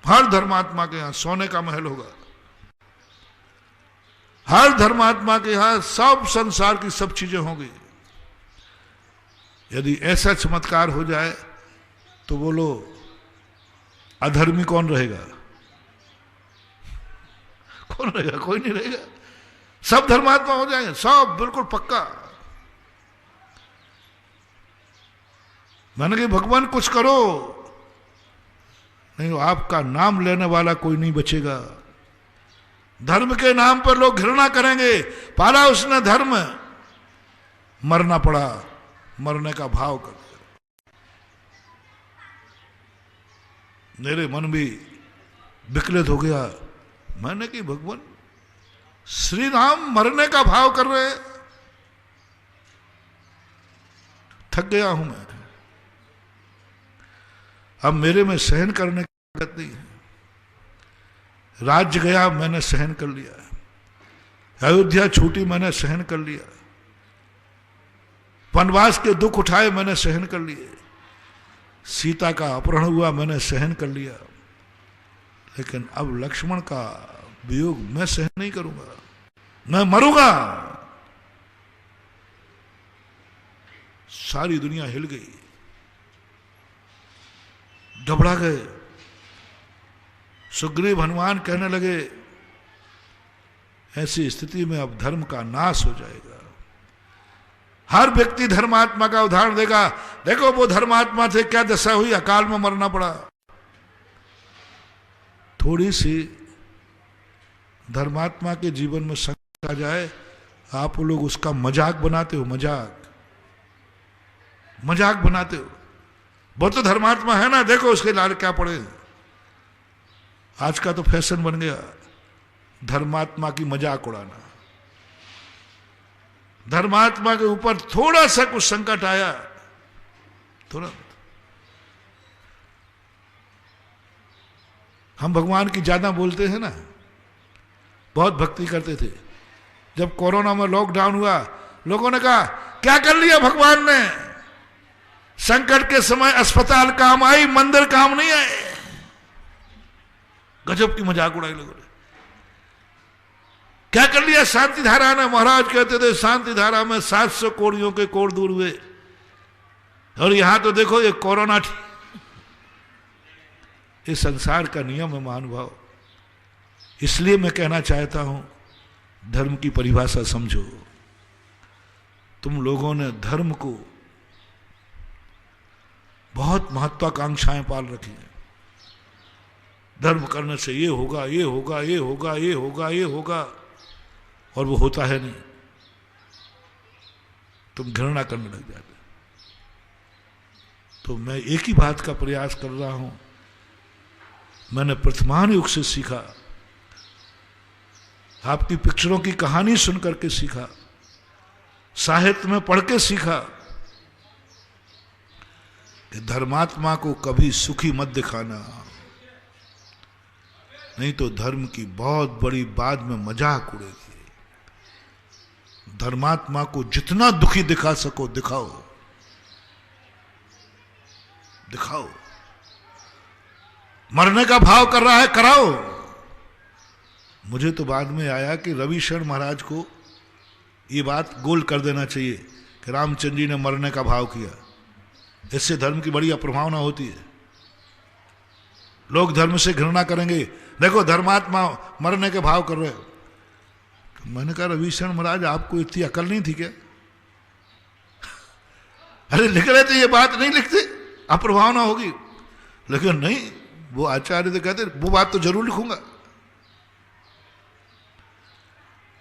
हर धर्मात्मा के यहां सोने का महल होगा। हर धर्मात्मा के यहां सब संसार की सब चीजें होंगी। यदि ऐसा चमत्कार हो जाए तो बोलो अधर्मी कौन रहेगा? कौन रहेगा? कोई नहीं रहेगा। सब धर्मात्मा हो जाएंगे, सब बिल्कुल पक्का। मैंने कहा भगवान कुछ करो, नहीं तो आपका नाम लेने वाला कोई नहीं बचेगा। धर्म के नाम पर लोग घृणा करेंगे। पाला उसने धर्म, मरना पड़ा, मरने का भाव कर दिया। मेरे मन भी विकलित हो गया। मैंने कि भगवान श्री राम मरने का भाव कर रहे, थक गया हूं मैं। अब मेरे में सहन करने की ताकत नहीं है। राज्य गया मैंने सहन कर लिया, अयोध्या छूटी मैंने सहन कर लिया, वनवास के दुख उठाए मैंने सहन कर लिए, सीता का अपहरण हुआ मैंने सहन कर लिया, लेकिन अब लक्ष्मण का वियोग मैं सहन नहीं करूंगा, मैं मरूंगा। सारी दुनिया हिल गई, घबरा गए। सुग्रीव हनुमान कहने लगे ऐसी स्थिति में अब धर्म का नाश हो जाएगा। हर व्यक्ति धर्मात्मा का उदाहरण देगा। देखो वो धर्मात्मा थे, क्या दशा हुई, अकाल में मरना पड़ा। थोड़ी सी धर्मात्मा के जीवन में संकट आ जाए, आप लोग उसका मजाक बनाते हो, मजाक बनाते हो। वो तो धर्मात्मा है ना, देखो उसके लाल क्या पड़े। आज का तो फैशन बन गया धर्मात्मा की मजाक उड़ाना। धर्मात्मा के ऊपर थोड़ा सा कुछ संकट आया तुरंत। हम भगवान की ज्यादा बोलते हैं ना, बहुत भक्ति करते थे। जब कोरोना में लॉकडाउन हुआ, लोगों ने कहा क्या कर लिया भगवान ने, संकट के समय अस्पताल काम आई, मंदिर काम नहीं आए। गजब की मजाक उड़ाई लोगों ने। क्या कर लिया शांति धारा ने, महाराज कहते थे शांति धारा में 700 कोड़ियों के कोड़ दूर हुए, और यहां तो देखो ये कोरोना। ये संसार का नियम है महानुभाव। इसलिए मैं कहना चाहता हूं धर्म की परिभाषा समझो। तुम लोगों ने धर्म को बहुत महत्वाकांक्षाएं पाल रखी हैं। धर्म करने से ये होगा, ये होगा, ये होगा, ये होगा, ये होगा, और वो होता है नहीं। तुम घृणा करने लग जाते। तो मैं एक ही बात का प्रयास कर रहा हूं। मैंने वर्तमान युग से सीखा, आपकी पिक्चरों की कहानी सुन करके सीखा, साहित्य में पढ़ के सीखा कि धर्मात्मा को कभी सुखी मत दिखाना, नहीं तो धर्म की बहुत बड़ी बाद में मजाक उड़ेगी। धर्मात्मा को जितना दुखी दिखा सको दिखाओ, दिखाओ। मरने का भाव कर रहा है, कराओ। मुझे तो बाद में आया कि रविशरण महाराज को ये बात गोल कर देना चाहिए कि रामचंद्र जी ने मरने का भाव किया। इससे धर्म की बड़ी अप्रभावना होती है। लोग धर्म से घृणा करेंगे, देखो धर्मात्मा मरने के भाव कर रहे हो। तो मैंने कहा रविशरण महाराज आपको इतनी अकल नहीं थी क्या? अरे लिख रहे थे ये बात नहीं लिखते, अप्रभावना होगी। लेकिन नहीं, वो आचार्य तो कहते वो बात तो जरूर लिखूंगा।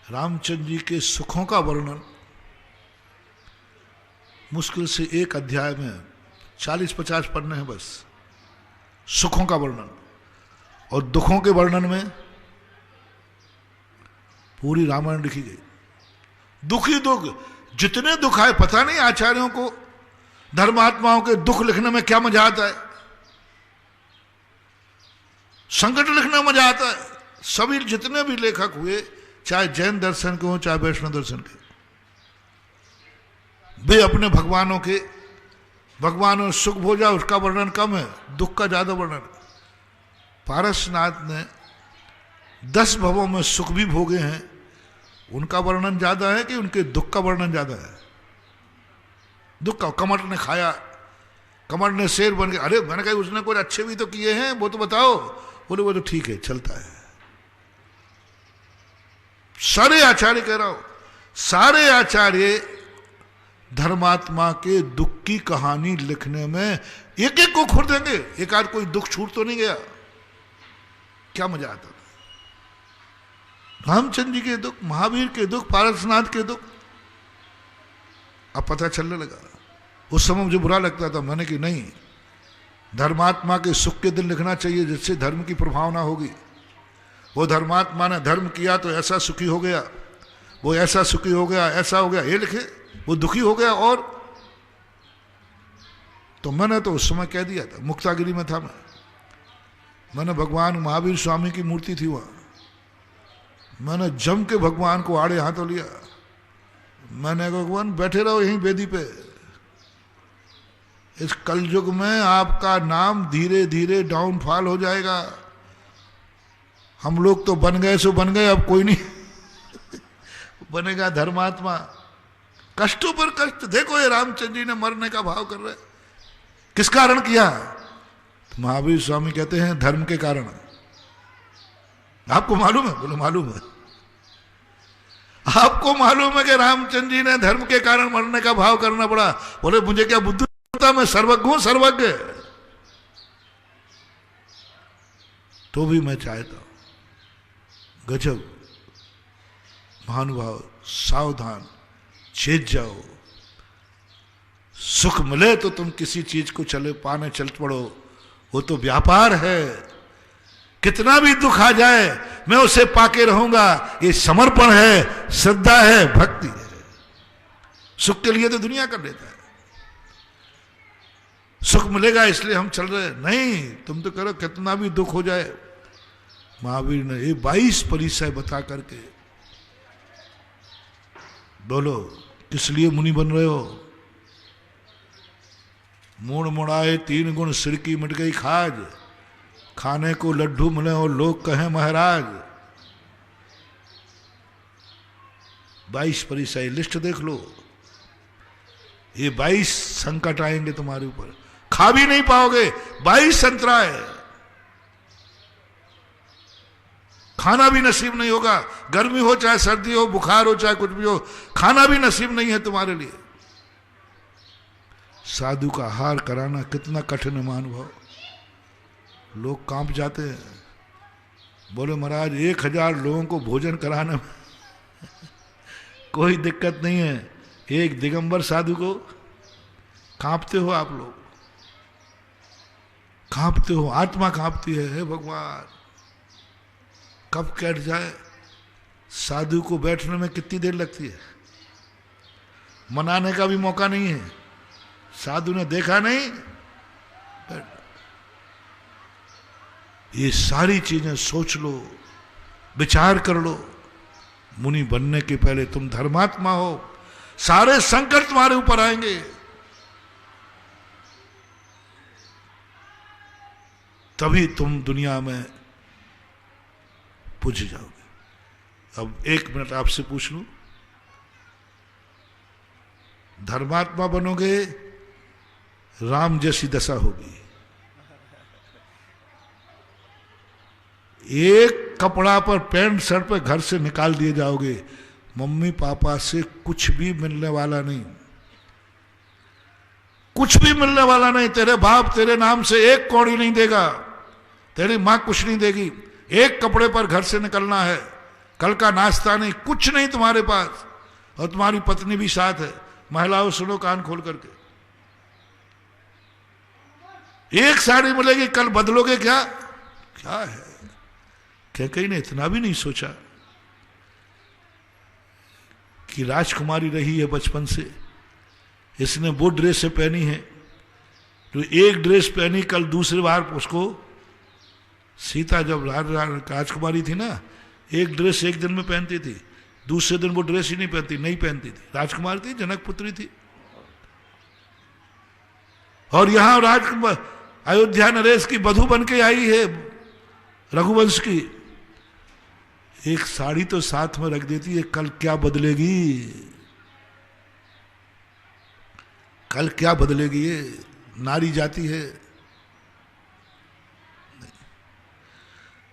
रामचंद्र जी के सुखों का वर्णन मुश्किल से एक अध्याय में 40-50 पन्ने हैं बस, सुखों का वर्णन। और दुखों के वर्णन में पूरी रामायण लिखी गई। दुख ही दुख, जितने दुख आए, पता नहीं आचार्यों को धर्मात्माओं के दुख लिखने में क्या मजा आता है, संकट लिखने में मजा आता है। सभी जितने भी लेखक हुए, चाहे जैन दर्शन के हो चाहे वैष्णव दर्शन के, वे अपने भगवानों के, भगवानों सुख भोजा उसका वर्णन कम है, दुख का ज्यादा वर्णन। पारसनाथ ने 10 भवों में सुख भी भोगे हैं उनका वर्णन ज्यादा है कि उनके दुख का वर्णन ज्यादा है? दुख का, कमर ने खाया, कमर ने शेर बन गया। अरे मैंने कहा उसने कुछ अच्छे भी तो किए हैं, वो तो बताओ। बोले वो तो ठीक है, चलता है। सारे आचार्य कह रहा हूं, सारे आचार्य धर्मात्मा के दुख की कहानी लिखने में एक एक को खोल देंगे, एक आध कोई दुख छूट तो नहीं गया। क्या मजा आता था। रामचंद्र जी के दुख, महावीर के दुख, पारसनाथ के दुख अब पता चलने लगा। उस समय मुझे बुरा लगता था, मैंने कि नहीं, धर्मात्मा के सुख के दिन लिखना चाहिए जिससे धर्म की प्रभावना होगी। वो धर्मात्मा ने धर्म किया तो ऐसा सुखी हो गया, वो ऐसा सुखी हो गया, ऐसा हो गया, ये लिखे। वो दुखी हो गया और तो मैंने तो उस समय कह दिया था, मुक्तागिरी में था मैंने भगवान महावीर स्वामी की मूर्ति थी वहां, मैंने जम के भगवान को आड़े हाथों लिया। मैंने कहा भगवान बैठे रहो यहीं वेदी पे, इस कलयुग में आपका नाम धीरे धीरे डाउनफॉल हो जाएगा। हम लोग तो बन गए सो बन गए, अब कोई नहीं बनेगा धर्मात्मा। कष्टों पर कष्ट, देखो ये रामचंद्र जी ने मरने का भाव कर रहे, किस कारण किया? तो महावीर स्वामी कहते हैं धर्म के कारण। आपको मालूम है? बोले मालूम है। आपको मालूम है कि रामचंद्र जी ने धर्म के कारण मरने का भाव करना पड़ा? बोले मुझे क्या बुद्धि होता, मैं सर्वज्ञ हूं, सर्वज्ञ। तो भी मैं चाहता हूं, गजब महानुभाव, सावधान, चेत जाओ। सुख मिले तो तुम किसी चीज को चले पाने चल पड़ो, वो तो व्यापार है। कितना भी दुख आ जाए मैं उसे पाके रहूंगा, ये समर्पण है, श्रद्धा है, भक्ति है। सुख के लिए तो दुनिया कर लेता है, सुख मिलेगा इसलिए हम चल रहे। नहीं, तुम तो करो कितना भी दुख हो जाए। महावीर ने ये 22 परिचय बता करके, बोलो किस लिए मुनि बन रहे हो? मूड मुड़ाए 3 गुण सिर की मिट गई खाज, खाने को लड्डू मिले और लोग कहें महाराज। 22 परिचय लिस्ट देख लो। ये 22 संकट आएंगे तुम्हारे ऊपर, खा भी नहीं पाओगे। 22 संतराय, खाना भी नसीब नहीं होगा। गर्मी हो चाहे सर्दी हो, बुखार हो चाहे कुछ भी हो, खाना भी नसीब नहीं है तुम्हारे लिए। साधु का आहार कराना कितना कठिन है महानुभाव। लोग कांप जाते हैं, बोले महाराज 1000 लोगों को भोजन कराने में कोई दिक्कत नहीं है, एक दिगंबर साधु को कांपते हो आप लोग, कांपते हो, आत्मा कांपती है। हे भगवान कब कट जाए। साधु को बैठने में कितनी देर लगती है, मनाने का भी मौका नहीं है। साधु ने देखा नहीं, ये सारी चीजें सोच लो, विचार कर लो। मुनि बनने के पहले तुम धर्मात्मा हो, सारे संकट तुम्हारे ऊपर आएंगे। तभी तुम दुनिया में पूज जाओगे। अब 1 मिनट आपसे पूछ लूं, धर्मात्मा बनोगे, राम जैसी दशा होगी। एक कपड़ा पर पैंट शर्ट पर घर से निकाल दिए जाओगे, मम्मी पापा से कुछ भी मिलने वाला नहीं, कुछ भी मिलने वाला नहीं। तेरे बाप तेरे नाम से 1 कौड़ी नहीं देगा, तेरी मां कुछ नहीं देगी। एक कपड़े पर घर से निकलना है, कल का नाश्ता नहीं, कुछ नहीं तुम्हारे पास, और तुम्हारी पत्नी भी साथ है। महिलाओं सुनो कान खोल करके, एक साड़ी मिलेगी, कल बदलोगे क्या? क्या है? क्या कहीं ने इतना भी नहीं सोचा कि राजकुमारी रही है बचपन से, इसने वो ड्रेस से पहनी है, तो एक ड्रेस पहनी, कल दूसरी बार उसको, सीता जब राजकुमारी थी ना, एक ड्रेस एक दिन में पहनती थी, दूसरे दिन वो ड्रेस ही नहीं पहनती थी। राजकुमारी थी, जनक पुत्री थी। और यहां राजकुमार अयोध्या नरेश की बधू बन के आई है, रघुवंश की। एक साड़ी तो साथ में रख देती है, कल क्या बदलेगी, कल क्या बदलेगी, ये नारी जाती है।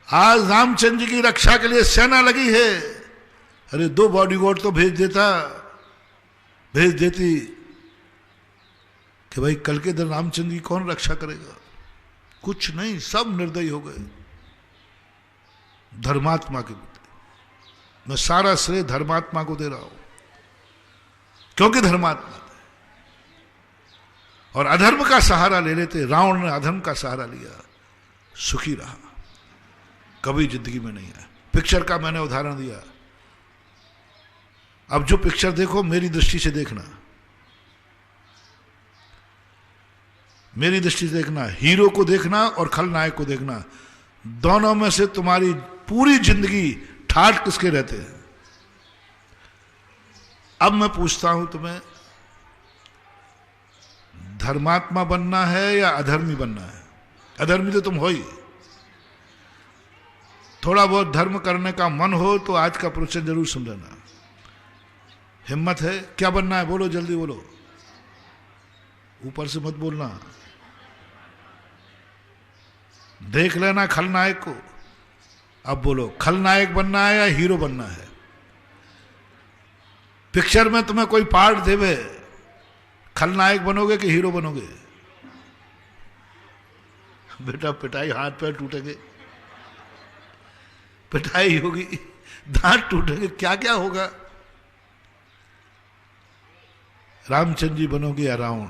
आज रामचंद्र जी की रक्षा के लिए सेना लगी है, अरे 2 बॉडीगार्ड तो भेज देती कि भाई कल के दिन रामचंद्र की कौन रक्षा करेगा। कुछ नहीं, सब निर्दयी हो गए धर्मात्मा के प्रति। मैं सारा श्रेय धर्मात्मा को दे रहा हूं, क्योंकि धर्मात्मा थे और अधर्म का सहारा ले लेते। रावण ने अधर्म का सहारा लिया, सुखी रहा, कभी जिंदगी में नहीं आया। पिक्चर का मैंने उदाहरण दिया। अब जो पिक्चर देखो मेरी दृष्टि से देखना, मेरी दृष्टि से देखना, हीरो को देखना और खलनायक को देखना, दोनों में से तुम्हारी पूरी जिंदगी ठाठ किसके रहते हैं। अब मैं पूछता हूं तुम्हें, धर्मात्मा बनना है या अधर्मी बनना है? अधर्मी तो तुम हो ही। थोड़ा बहुत धर्म करने का मन हो तो आज का प्रवचन जरूर सुन लेना। हिम्मत है? क्या बनना है? बोलो, जल्दी बोलो, ऊपर से मत बोलना। देख लेना खलनायक को। अब बोलो, खलनायक बनना है या हीरो बनना है? पिक्चर में तुम्हें कोई पार्ट देवे, खलनायक बनोगे कि हीरो बनोगे? बेटा पिटाई, हाथ पैर टूटेंगे, पिटाई होगी, दांत टूटेंगे, क्या क्या होगा। रामचंद्र जी बनोगे या रावण?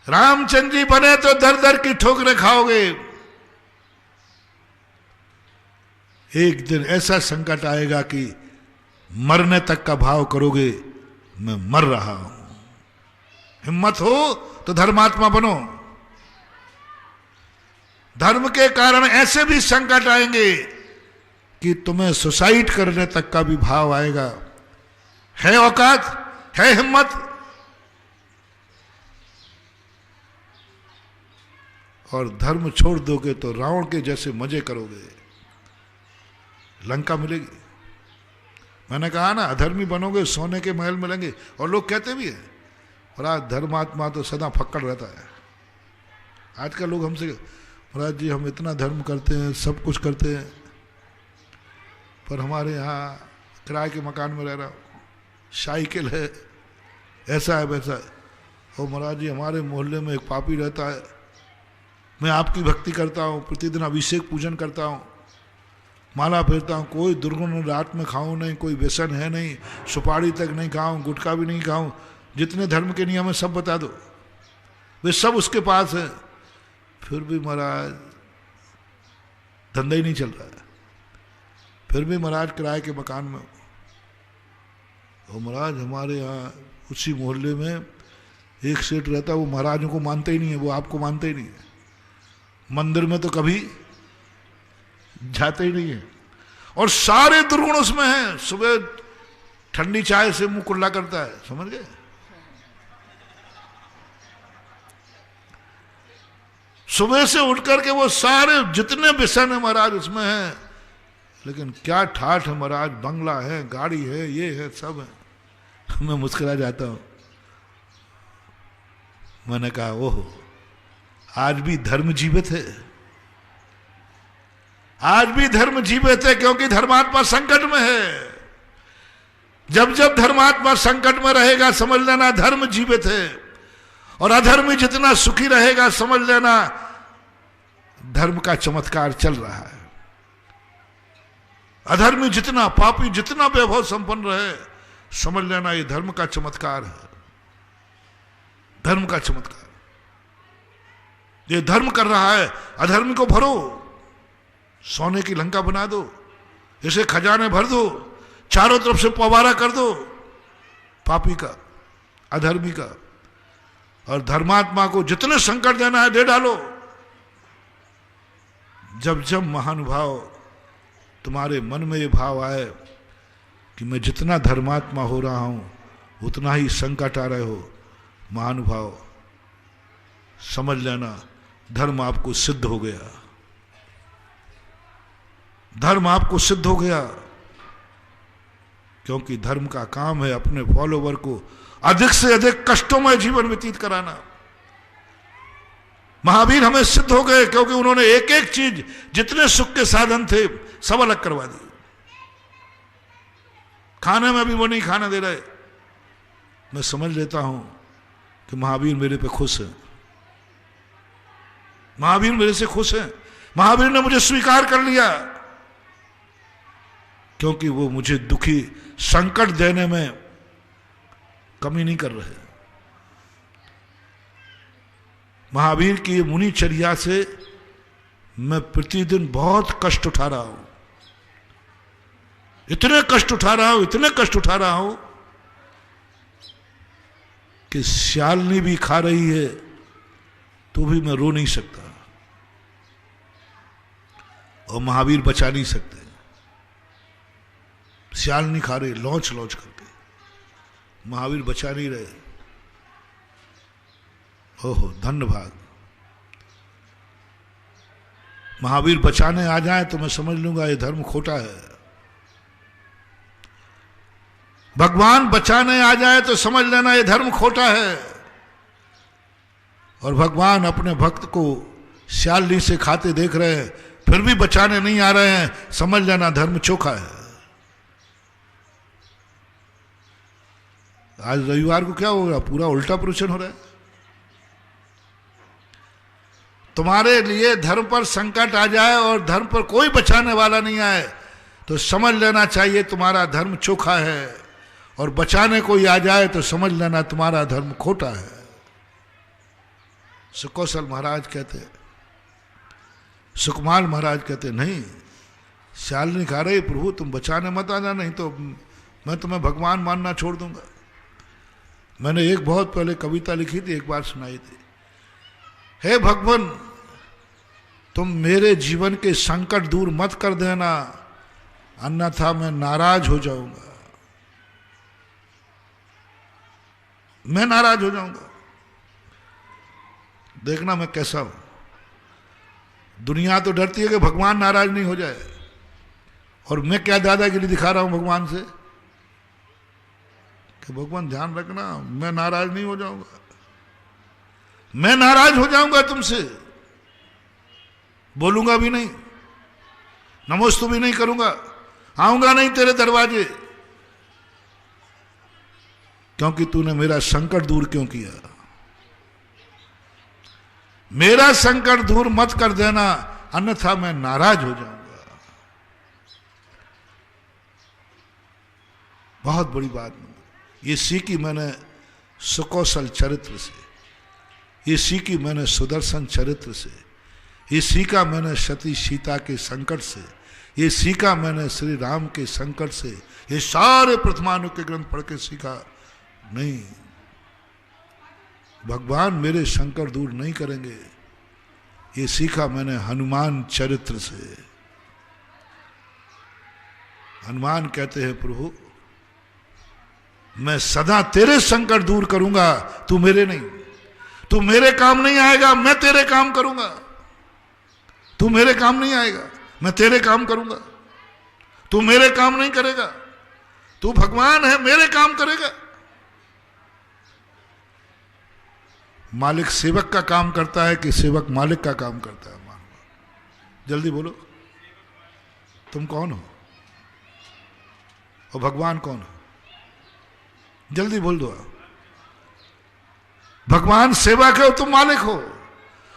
रामचंद्र जी बने तो दर दर की ठोकरें खाओगे। एक दिन ऐसा संकट आएगा कि मरने तक का भाव करोगे, मैं मर रहा हूं। हिम्मत हो तो धर्मात्मा बनो। धर्म के कारण ऐसे भी संकट आएंगे कि तुम्हें सुसाइड करने तक का भी भाव आएगा। है औकात, है हिम्मत? और धर्म छोड़ दोगे तो रावण के जैसे मजे करोगे, लंका मिलेगी। मैंने कहा ना, अधर्मी बनोगे सोने के महल मिलेंगे। और लोग कहते भी हैं, और आज धर्मात्मा तो सदा फक्कड़ रहता है। आजकल लोग हमसे, महाराज जी हम इतना धर्म करते हैं, सब कुछ करते हैं, पर हमारे यहाँ किराए के मकान में रह रहा हूँ, साइकिल है, ऐसा है वैसा है। और महाराज जी हमारे मोहल्ले में एक पापी रहता है, मैं आपकी भक्ति करता हूँ, प्रतिदिन अभिषेक पूजन करता हूँ, माला फेरता हूँ, कोई दुर्गुण रात में खाऊं नहीं, कोई व्यसन है नहीं, सुपारी तक नहीं खाऊं, गुटखा भी नहीं खाऊं, जितने धर्म के नियम है सब बता दो, वे सब उसके पास है। फिर भी महाराज धंधा ही नहीं चल रहा है। फिर भी महाराज किराए के मकान में। और महाराज हमारे यहाँ उसी मोहल्ले में एक सेठ रहता है, वो महाराजों को मानते ही नहीं है, वो आपको मानते ही नहीं है, मंदिर में तो कभी जाते ही नहीं है, और सारे दुर्गुण उसमें हैं। सुबह ठंडी चाय से मुंह कुल्ला करता है, समझ गए? सुबह से उठ करके वो सारे जितने व्यसन है महाराज उसमें हैं। लेकिन क्या ठाठ है महाराज, बंगला है, गाड़ी है, ये है, सब है। मैं मुस्कुरा जाता हूं। मैंने कहा ओहो, आज भी धर्म जीवित है, आज भी धर्म जीवित है, क्योंकि धर्मात्मा संकट में है। जब जब धर्मात्मा संकट में रहेगा समझ लेना धर्म जीवित है, और अधर्मी जितना सुखी रहेगा समझ लेना धर्म का चमत्कार चल रहा है। अधर्मी जितना, पापी जितना वैभव संपन्न रहे समझ लेना ये धर्म का चमत्कार है, धर्म का चमत्कार। ये धर्म कर रहा है, अधर्मी को भरो, सोने की लंका बना दो, इसे खजाने भर दो, चारों तरफ से पवारा कर दो पापी का, अधर्मी का। और धर्मात्मा को जितने संकट देना है दे डालो। जब जब महानुभाव तुम्हारे मन में ये भाव आए कि मैं जितना धर्मात्मा हो रहा हूं उतना ही संकट आ रहे हो, महानुभाव समझ लेना धर्म आपको सिद्ध हो गया, धर्म आपको सिद्ध हो गया, क्योंकि धर्म का काम है अपने फॉलोवर को अधिक से अधिक कष्टोमय जीवन व्यतीत कराना। महावीर हमें सिद्ध हो गए क्योंकि उन्होंने एक एक चीज, जितने सुख के साधन थे सब अलग करवा दिए। खाने में भी वो नहीं खाने दे रहे। मैं समझ लेता हूं कि महावीर मेरे पे खुश है, महावीर मेरे से खुश है, महावीर ने मुझे स्वीकार कर लिया, क्योंकि वो मुझे दुखी, संकट देने में कमी नहीं कर रहे। महावीर की मुनिचर्या से मैं प्रतिदिन बहुत कष्ट उठा रहा हूं, इतने कष्ट उठा रहा हूं, इतने कष्ट उठा रहा हूं कि श्यालनी भी खा रही है तो भी मैं रो नहीं सकता, और महावीर बचा नहीं सकते। श्यालनी खा रहे लौच लौच करके, महावीर बचा नहीं रहे। ओहो धन्य भाग, महावीर बचाने आ जाए तो मैं समझ लूंगा ये धर्म खोटा है। भगवान बचाने आ जाए तो समझ लेना ये धर्म खोटा है। और भगवान अपने भक्त को श्यालनी से खाते देख रहे हैं, फिर भी बचाने नहीं आ रहे हैं, समझ लेना धर्म चोखा है। आज रविवार को क्या होगा, पूरा उल्टा प्रवचन हो रहा है। तुम्हारे लिए धर्म पर संकट आ जाए और धर्म पर कोई बचाने वाला नहीं आए तो समझ लेना चाहिए तुम्हारा धर्म चोखा है, और बचाने कोई आ जाए तो समझ लेना तुम्हारा धर्म खोटा है। सुकौशल महाराज कहते, सुकमाल महाराज कहते, नहीं श्यालनी खा रही, प्रभु तुम बचाने मत आना, नहीं तो मैं तुम्हें भगवान मानना छोड़ दूंगा। मैंने एक बहुत पहले कविता लिखी थी, एक बार सुनाई थी। हे भगवान तुम मेरे जीवन के संकट दूर मत कर देना, अन्यथा मैं नाराज हो जाऊंगा, मैं नाराज हो जाऊंगा। देखना मैं कैसा हूं। दुनिया तो डरती है कि भगवान नाराज नहीं हो जाए, और मैं क्या दादागिरी दिखा रहा हूं भगवान से कि भगवान ध्यान रखना मैं नाराज नहीं हो जाऊंगा, मैं नाराज हो जाऊंगा तुमसे, बोलूंगा भी नहीं, नमोस्तु भी नहीं करूंगा, आऊंगा नहीं तेरे दरवाजे, क्योंकि तूने मेरा संकट दूर क्यों किया। मेरा संकट दूर मत कर देना, अन्यथा मैं नाराज हो जाऊंगा। बहुत बड़ी बात ये सीखी मैंने सुकौशल चरित्र से, ये सीखी मैंने सुदर्शन चरित्र से, ये सीखा मैंने सती सीता के संकट से, ये सीखा मैंने श्री राम के संकट से। ये सारे प्रथमानु के ग्रंथ पढ़ के सीखा नहीं, भगवान मेरे संकट दूर नहीं करेंगे। ये सीखा मैंने हनुमान चरित्र से। हनुमान कहते हैं प्रभु मैं सदा तेरे संकट दूर करूंगा, तू मेरे नहीं, तू मेरे काम नहीं आएगा, मैं तेरे काम करूंगा। तू मेरे काम नहीं आएगा, मैं तेरे काम करूंगा। तू मेरे काम नहीं करेगा, तू भगवान है, मेरे काम करेगा। मालिक सेवक का काम करता है कि सेवक मालिक का काम करता है? जल्दी बोलो, तुम कौन हो और भगवान कौन है? जल्दी बोल दो। भगवान सेवक है, तुम मालिक हो,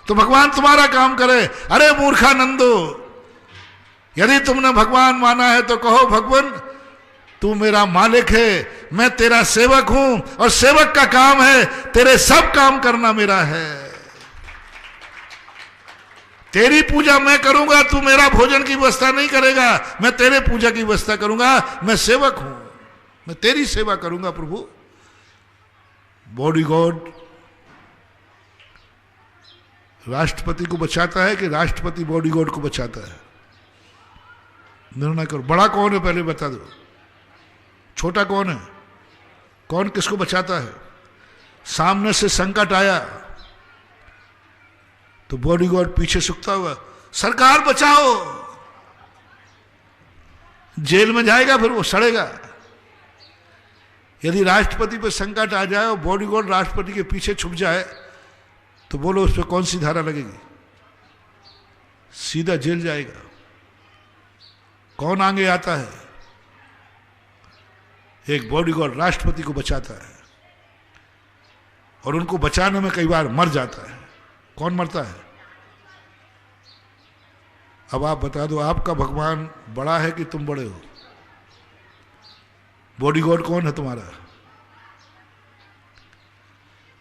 तो भगवान तुम्हारा काम करे। अरे मूर्खानंदो, यदि तुमने भगवान माना है तो कहो भगवान तू मेरा मालिक है, मैं तेरा सेवक हूं, और सेवक का काम है तेरे सब काम करना मेरा है। तेरी पूजा मैं करूंगा, तू मेरा भोजन की व्यवस्था नहीं करेगा, मैं तेरे पूजा की व्यवस्था करूंगा। मैं सेवक हूं, मैं तेरी सेवा करूंगा प्रभु। बॉडी गॉड राष्ट्रपति को बचाता है कि राष्ट्रपति बॉडी गॉड को बचाता है? निर्णय करो। बड़ा कौन है पहले बता दो, छोटा कौन है? कौन किसको बचाता है? सामने से संकट आया तो बॉडी गार्ड पीछे सुखता हुआ, सरकार बचाओ। जेल में जाएगा, फिर वो सड़ेगा। यदि राष्ट्रपति पर संकट आ जाए और बॉडीगार्ड राष्ट्रपति के पीछे छुप जाए तो बोलो उस पर कौन सी धारा लगेगी? सीधा जेल जाएगा। कौन आगे आता है? एक बॉडीगार्ड राष्ट्रपति को बचाता है और उनको बचाने में कई बार मर जाता है। कौन मरता है? अब आप बता दो, आपका भगवान बड़ा है कि तुम बड़े हो? बॉडीगार्ड कौन है तुम्हारा?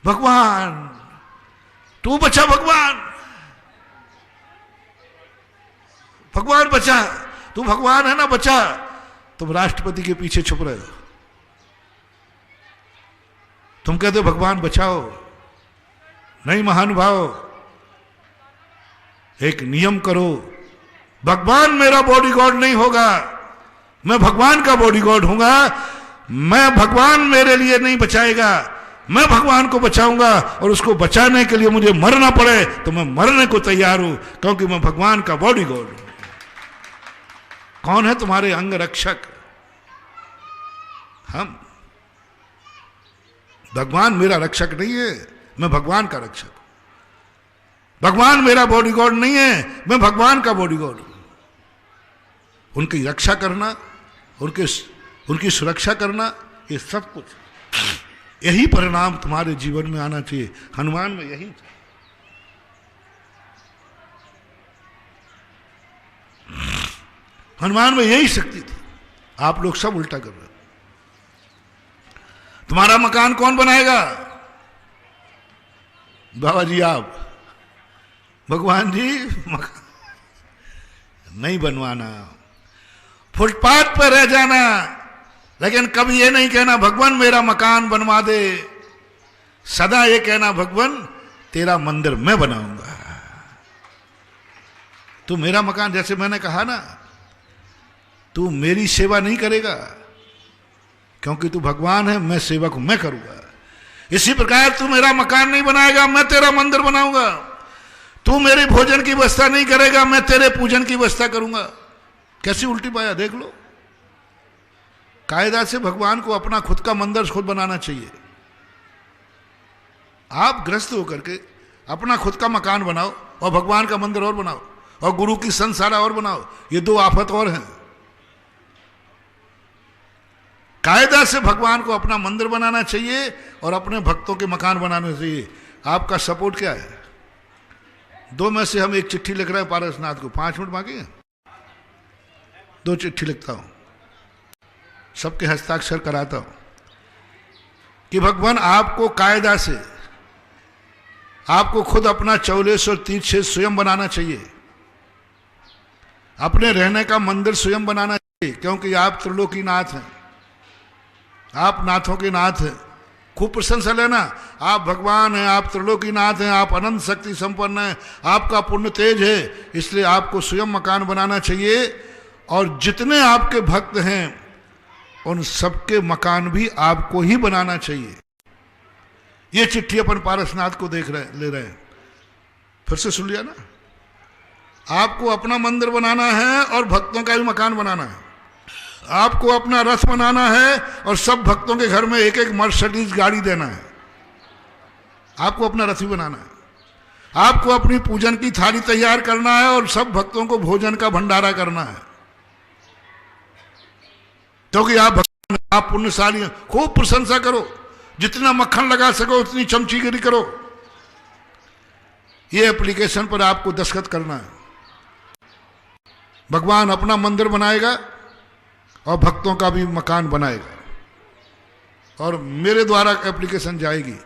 भगवान। तू बचा भगवान, भगवान बचा। तू भगवान है ना, बचा। तुम राष्ट्रपति के पीछे छुप रहे हो। तुम कहते हो भगवान बचाओ। नहीं महानुभाव, एक नियम करो, भगवान मेरा बॉडीगार्ड नहीं होगा, मैं भगवान का बॉडीगार्ड हूंगा। मैं भगवान मेरे लिए नहीं बचाएगा, मैं भगवान को बचाऊंगा और उसको बचाने के लिए मुझे मरना पड़े तो मैं मरने को तैयार हूं, क्योंकि मैं भगवान का बॉडीगार्ड हूं। कौन है तुम्हारे अंग रक्षक? हम। भगवान मेरा रक्षक नहीं है, मैं भगवान का रक्षक हूं। भगवान मेरा बॉडीगार्ड नहीं है, मैं भगवान का बॉडीगार्ड हूं। उनकी रक्षा करना, उनकी सुरक्षा करना, ये सब कुछ, यही परिणाम तुम्हारे जीवन में आना चाहिए। हनुमान में यही था। हनुमान में यही शक्ति थी। आप लोग सब उल्टा कर रहे हो। तुम्हारा मकान कौन बनाएगा? बाबा जी आप। भगवान जी मकान नहीं बनवाना, फुटपाथ पर रह जाना, लेकिन कभी ये नहीं कहना भगवान मेरा मकान बनवा दे। सदा ये कहना भगवान तेरा मंदिर मैं बनाऊंगा। तू मेरा मकान, जैसे मैंने कहा ना, तू मेरी सेवा नहीं करेगा क्योंकि तू भगवान है, मैं सेवा को मैं करूंगा। इसी प्रकार तू मेरा मकान नहीं बनाएगा, मैं तेरा मंदिर बनाऊंगा। तू मेरे भोजन की व्यवस्था नहीं करेगा, मैं तेरे पूजन की व्यवस्था करूंगा। कैसी उल्टी पाया, देख लो। कायदा से भगवान को अपना खुद का मंदिर खुद बनाना चाहिए। आप ग्रस्त होकर के अपना खुद का मकान बनाओ और भगवान का मंदिर और बनाओ और गुरु की संसारा और बनाओ। ये दो आफत और हैं। कायदा से भगवान को अपना मंदिर बनाना चाहिए और अपने भक्तों के मकान बनाने चाहिए। आपका सपोर्ट क्या है? दो में से हम एक चिट्ठी लिख रहे हैं पारसनाथ को। 5 मिनट मांगे, 2 चिट्ठी लिखता हूं, सबके हस्ताक्षर कराता हूं कि भगवान आपको कायदा से, आपको खुद अपना 44 तीर्थ क्षेत्र स्वयं बनाना चाहिए। अपने रहने का मंदिर स्वयं बनाना चाहिए, क्योंकि आप त्रिलोकीनाथ हैं, आप नाथों के नाथ हैं। खूब प्रशंसा लेना, आप भगवान हैं, आप त्रिलोकीनाथ हैं, आप अनंत शक्ति संपन्न हैं, आपका पुण्य तेज है, इसलिए आपको स्वयं मकान बनाना चाहिए। और जितने आपके भक्त हैं उन सबके मकान भी आपको ही बनाना चाहिए। ये चिट्ठी अपन पारसनाथ को ले रहे हैं। फिर से सुन लिया ना? आपको अपना मंदिर बनाना है और भक्तों का भी मकान बनाना है। आपको अपना रथ बनाना है और सब भक्तों के घर में एक एक मर्सिडीज गाड़ी देना है। आपको अपना रथ भी बनाना है। आपको अपनी पूजन की थाली तैयार करना है और सब भक्तों को भोजन का भंडारा करना है, क्योंकि आप भगवान, आप पुण्यशाली हैं। खूब प्रशंसा करो, जितना मक्खन लगा सको उतनी चमचीगिरी करो। ये एप्लीकेशन पर आपको दस्तखत करना है। भगवान अपना मंदिर बनाएगा और भक्तों का भी मकान बनाएगा और मेरे द्वारा एप्लीकेशन जाएगी।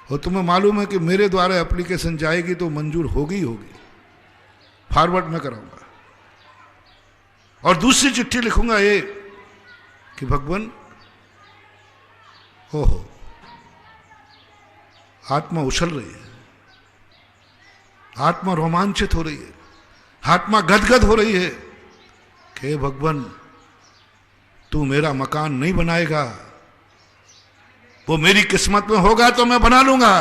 और तुम्हें मालूम है कि मेरे द्वारा एप्लीकेशन जाएगी तो मंजूर होगी होगी, फॉरवर्ड मैं कराऊंगा। और दूसरी चिट्ठी लिखूंगा ये कि भगवान, हो आत्मा उछल रही है, आत्मा रोमांचित हो रही है, आत्मा गदगद हो रही है कि भगवान तू मेरा मकान नहीं बनाएगा, वो मेरी किस्मत में होगा तो मैं बना लूंगा,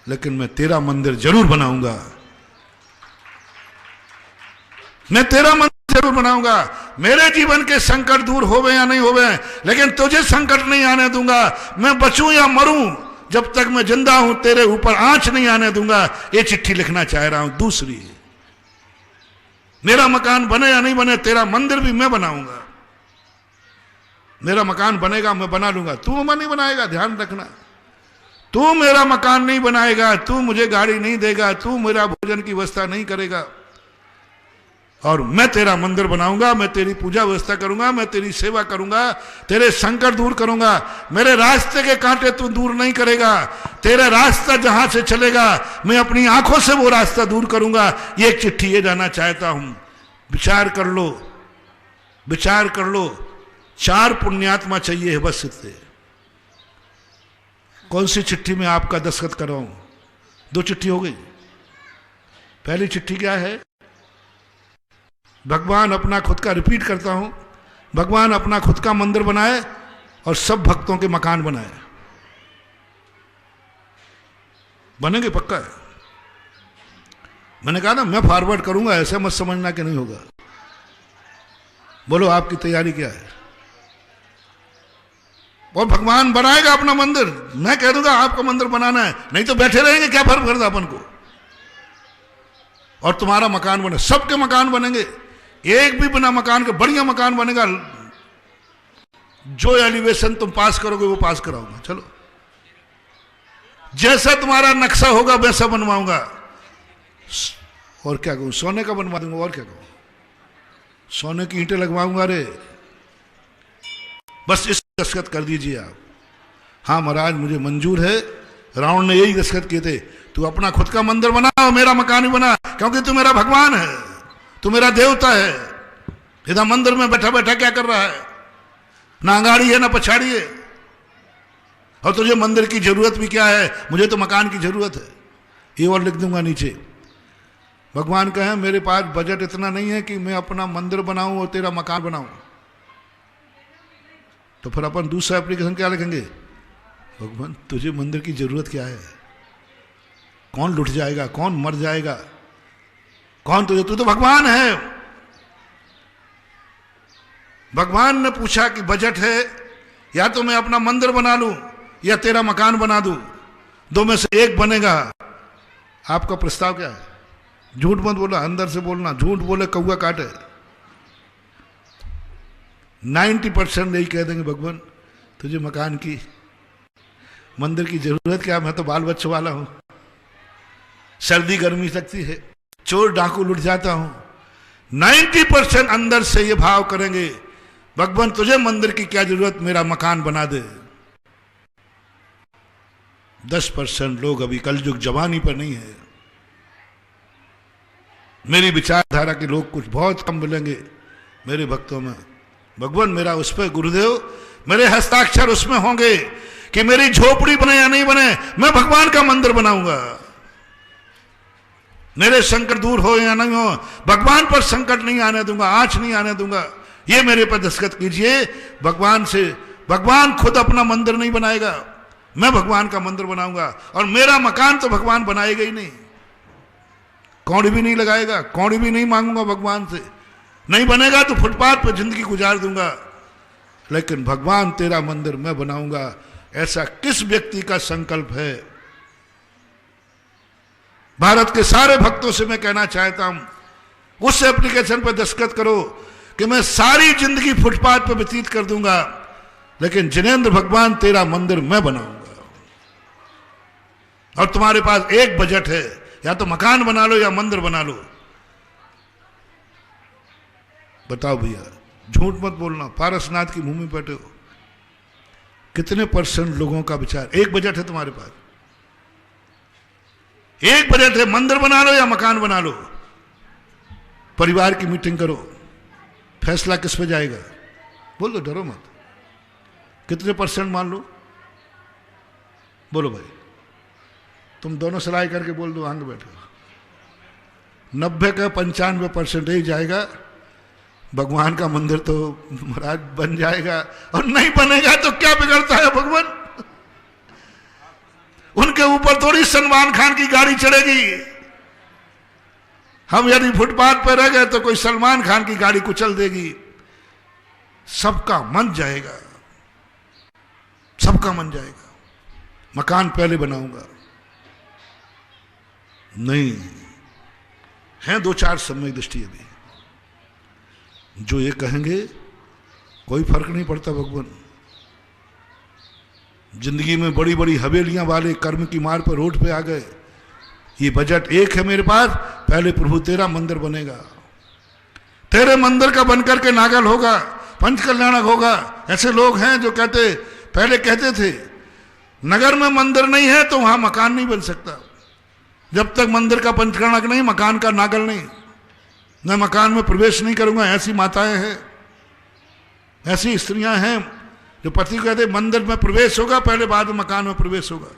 लेकिन मैं तेरा मंदिर जरूर बनाऊंगा। मैं तेरा मंदिर जरूर बनाऊंगा। मेरे जीवन के संकट दूर होवे या नहीं होवे, लेकिन तुझे संकट नहीं आने दूंगा। मैं बचूं या मरूं, जब तक मैं जिंदा हूं तेरे ऊपर आंच नहीं आने दूंगा। ये चिट्ठी लिखना चाह रहा हूं। दूसरी, मेरा मकान बने या नहीं बने, तेरा मंदिर भी मैं बनाऊंगा। मेरा मकान बनेगा, मैं बना लूंगा, तू नहीं बनाएगा। ध्यान रखना, तू मेरा मकान नहीं बनाएगा, तू मुझे गाड़ी नहीं देगा, तू मेरा भोजन की व्यवस्था नहीं करेगा, और मैं तेरा मंदिर बनाऊंगा, मैं तेरी पूजा व्यवस्था करूंगा, मैं तेरी सेवा करूंगा, तेरे संकट दूर करूंगा। मेरे रास्ते के कांटे तू दूर नहीं करेगा। तेरा रास्ता जहां से चलेगा मैं अपनी आंखों से वो रास्ता दूर करूंगा। ये एक चिट्ठी ये जाना चाहता हूं। विचार कर लो, विचार कर लो। 4 पुण्यात्मा चाहिए है बस इतने। कौन सी चिट्ठी में आपका दस्तखत कर रहा हूं? 2 चिट्ठी हो गई। पहली चिट्ठी क्या है? भगवान अपना खुद का, रिपीट करता हूं, भगवान अपना खुद का मंदिर बनाए और सब भक्तों के मकान बनाए। बनेंगे, पक्का है। मैंने कहा ना, मैं फॉरवर्ड करूंगा, ऐसा मत समझना कि नहीं होगा। बोलो आपकी तैयारी क्या है? और भगवान बनाएगा अपना मंदिर। मैं कह दूंगा आपका मंदिर बनाना है, नहीं तो बैठे रहेंगे, क्या फर्क पड़ता अपन को। और तुम्हारा मकान बने, सबके मकान बनेंगे। एक भी बिना मकान के बढ़िया मकान बनेगा। जो एलिवेशन तुम पास करोगे वो पास कराऊंगा। चलो, जैसा तुम्हारा नक्शा होगा वैसा बनवाऊंगा। और क्या कहूं, सोने का बनवा दूंगा। और क्या कहूं, सोने की ईंटें लगवाऊंगा। अरे बस इस दस्तखत कर दीजिए आप। हाँ महाराज, मुझे मंजूर है। रावण ने यही दस्तखत किए थे, तू अपना खुद का मंदिर बना और मेरा मकान ही बना, क्योंकि तू मेरा भगवान है, तू मेरा देवता है। इधर मंदिर में बैठा बैठा क्या कर रहा है? ना आगाड़ी है ना पछाड़ी है। और तुझे मंदिर की जरूरत भी क्या है? मुझे तो मकान की जरूरत है। ये और लिख दूंगा नीचे। भगवान कहे मेरे पास बजट इतना नहीं है कि मैं अपना मंदिर बनाऊं और तेरा मकान बनाऊं। तो फिर अपन दूसरा एप्लीकेशन क्या लिखेंगे? भगवान तुझे मंदिर की जरूरत क्या है? कौन लुट जाएगा, कौन मर जाएगा, कौन तुझे, तू तो भगवान है। भगवान ने पूछा कि बजट है, या तो मैं अपना मंदिर बना लूं या तेरा मकान बना दूं, 2 में से एक बनेगा। आपका प्रस्ताव क्या है? झूठ मत बोला, अंदर से बोलना। झूठ बोले कौवा काटे। 90% यही कह देंगे, भगवान तुझे मकान की, मंदिर की जरूरत क्या? मैं तो बाल बच्चों वाला हूं, सर्दी गर्मी लगती है, चोर डाकू लुट जाता हूं। 90% अंदर से ये भाव करेंगे, भगवान तुझे मंदिर की क्या जरूरत, मेरा मकान बना दे। 10% लोग अभी कलयुग जवानी पर नहीं है। मेरी विचारधारा के लोग कुछ बहुत कम मिलेंगे मेरे भक्तों में। भगवान मेरा उस पर गुरुदेव, मेरे हस्ताक्षर उसमें होंगे कि मेरी झोपड़ी बने या नहीं बने, मैं भगवान का मंदिर बनाऊंगा। मेरे संकट दूर हो या नहीं हो, भगवान पर संकट नहीं आने दूंगा, आंच नहीं आने दूंगा। ये मेरे पर दस्तखत कीजिए। भगवान से, भगवान खुद अपना मंदिर नहीं बनाएगा, मैं भगवान का मंदिर बनाऊंगा। और मेरा मकान तो भगवान बनाएगा ही नहीं, कौड़ी भी नहीं लगाएगा, कौड़ी भी नहीं मांगूंगा भगवान से। नहीं बनेगा तो फुटपाथ पर जिंदगी गुजार दूंगा, लेकिन भगवान तेरा मंदिर मैं बनाऊंगा। ऐसा किस व्यक्ति का संकल्प है? भारत के सारे भक्तों से मैं कहना चाहता हूं, उस एप्लीकेशन पर दस्तखत करो कि मैं सारी जिंदगी फुटपाथ पर व्यतीत कर दूंगा, लेकिन जिनेंद्र भगवान तेरा मंदिर मैं बनाऊंगा। और तुम्हारे पास एक बजट है, या तो मकान बना लो या मंदिर बना लो। बताओ भैया, झूठ मत बोलना। पारसनाथ की भूमि पर बैठे हो, कितने % लोगों का विचार? एक बजट है तुम्हारे पास, एक बजट है। मंदिर बना लो या मकान बना लो। परिवार की मीटिंग करो, फैसला किस पे जाएगा? बोल दो, डरो मत। कितने % मान लो? बोलो भाई, तुम दोनों सलाह करके बोल दो, आगे बैठो। 90 का 95% ही जाएगा। भगवान का मंदिर तो महाराज बन जाएगा, और नहीं बनेगा तो क्या बिगड़ता है भगवान? उनके ऊपर थोड़ी सलमान खान की गाड़ी चढ़ेगी। हम यदि फुटपाथ पर रह गए तो कोई सलमान खान की गाड़ी कुचल देगी। सबका मन जाएगा, सबका मन जाएगा, मकान पहले बनाऊंगा। नहीं, हैं दो चार सम्यक दृष्टि अभी जो ये कहेंगे कोई फर्क नहीं पड़ता भगवान। जिंदगी में बड़ी बड़ी हवेलियां वाले कर्म की मार पर रोड पे आ गए, ये बजट एक है मेरे पास, पहले प्रभु तेरा मंदिर बनेगा, तेरे मंदिर का बनकर के नागल होगा, पंच कल्याणक होगा। ऐसे लोग हैं जो पहले कहते थे नगर में मंदिर नहीं है तो वहां मकान नहीं बन सकता। जब तक मंदिर का पंचकर्णक नहीं, मकान का नागल नहीं, मैं मकान में प्रवेश नहीं करूंगा। ऐसी माताएं हैं, ऐसी स्त्रियां हैं जो पति कहते मंदिर में प्रवेश होगा पहले, बाद में मकान में प्रवेश होगा,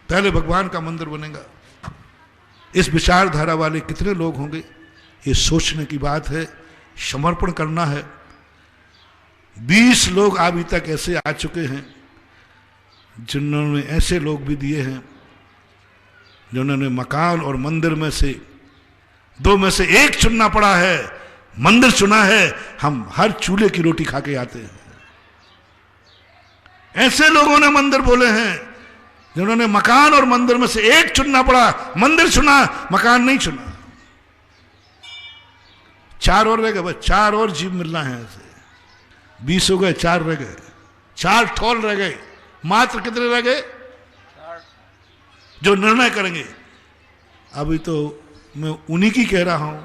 पहले भगवान का मंदिर बनेगा। इस विचारधारा वाले कितने लोग होंगे, ये सोचने की बात है, समर्पण करना है। 20 लोग अभी तक ऐसे आ चुके हैं जिन्होंने ऐसे लोग भी दिए हैं जिन्होंने मकान और मंदिर में से दो में से एक चुनना पड़ा है, मंदिर चुना है। हम हर चूल्हे की रोटी खा के आते हैं। ऐसे लोगों ने मंदिर बोले हैं जिन्होंने मकान और मंदिर में से एक चुनना पड़ा, मंदिर चुना, मकान नहीं चुना। 4 और रह गए, बस 4 और जीव मिलना है। ऐसे 20 हो गए, 4 रह गए, 4 ठोल रह गए। मात्र कितने रह गए जो निर्णय करेंगे। अभी तो मैं उन्हीं की कह रहा हूं,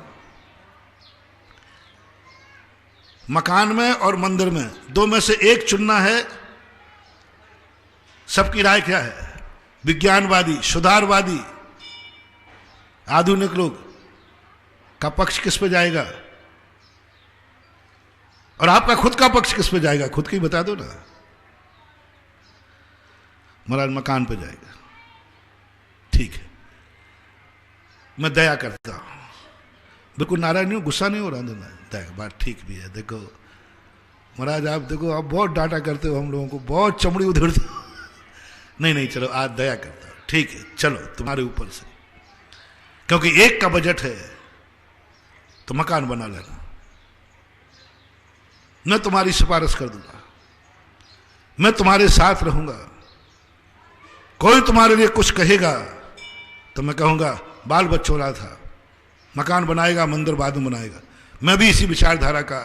मकान में और मंदिर में दो में से एक चुनना है। सबकी राय क्या है? विज्ञानवादी, सुधारवादी, आधुनिक लोग का पक्ष किस पे जाएगा और आपका खुद का पक्ष किस पे जाएगा? खुद की बता दो ना। महाराज मकान पे जाएगा, ठीक है, मैं दया करता हूं, बिल्कुल नारायण नहीं हूं, गुस्सा नहीं हो रहा देना, दया बात ठीक भी है। देखो महाराज, आप देखो आप बहुत डांटा करते हो हम लोगों को, बहुत चमड़ी उधेड़ते हो। नहीं चलो आज दया करता हूं, ठीक है, चलो तुम्हारे ऊपर से, क्योंकि एक का बजट है तो मकान बना लेना, मैं तुम्हारी सिफारिश कर दूंगा, मैं तुम्हारे साथ रहूंगा। कोई तुम्हारे लिए कुछ कहेगा तो मैं कहूंगा बाल बच्चों था, मकान बनाएगा, मंदिर बाद में बनाएगा। मैं भी इसी विचारधारा का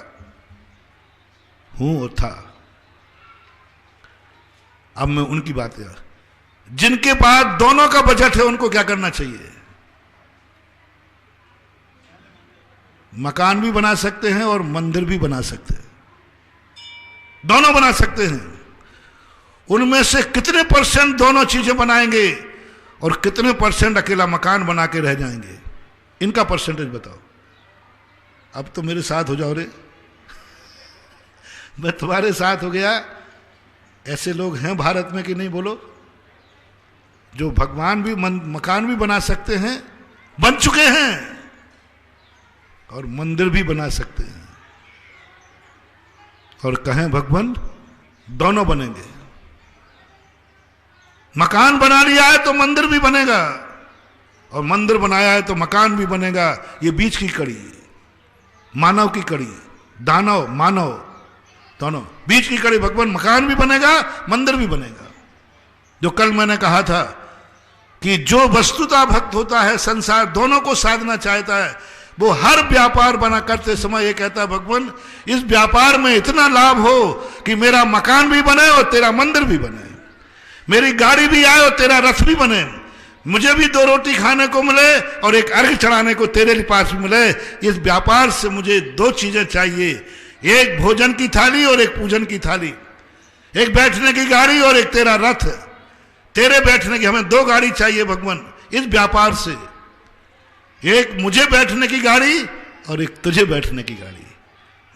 हूं और था। अब मैं उनकी बात है, जिनके पास दोनों का बजट है उनको क्या करना चाहिए? मकान भी बना सकते हैं और मंदिर भी बना सकते हैं, दोनों बना सकते हैं। उनमें से कितने % दोनों चीजें बनाएंगे और कितने % अकेला मकान बना के रह जाएंगे? इनका परसेंटेज बताओ। अब तो मेरे साथ हो जाओ रे मैं तुम्हारे साथ हो गया। ऐसे लोग हैं भारत में कि नहीं बोलो, जो भगवान भी मकान भी बना सकते हैं, बन चुके हैं, और मंदिर भी बना सकते हैं, और कहें भगवान दोनों बनेंगे। मकान बना लिया है तो मंदिर भी बनेगा, और मंदिर बनाया है तो मकान भी बनेगा। ये बीच की कड़ी, मानव की कड़ी, दानव मानव दोनों बीच की कड़ी। भगवान मकान भी बनेगा, मंदिर भी बनेगा। जो कल मैंने कहा था कि जो वस्तुता भक्त होता है, संसार दोनों को साधना चाहता है, वो हर व्यापार बना करते समय ये कहता है भगवान इस व्यापार में इतना लाभ हो कि मेरा मकान भी बने और तेरा मंदिर भी बने, मेरी गाड़ी भी आए और तेरा रथ भी बने, मुझे भी 2 रोटी खाने को मिले और एक अर्घ चढ़ाने को तेरे पास भी मिले। इस व्यापार से मुझे 2 चीजें चाहिए, एक भोजन की थाली और एक पूजन की थाली, एक बैठने की गाड़ी और एक तेरा रथ। तेरे बैठने की, हमें 2 गाड़ी चाहिए भगवान इस व्यापार से, एक मुझे बैठने की गाड़ी और एक तुझे बैठने की गाड़ी।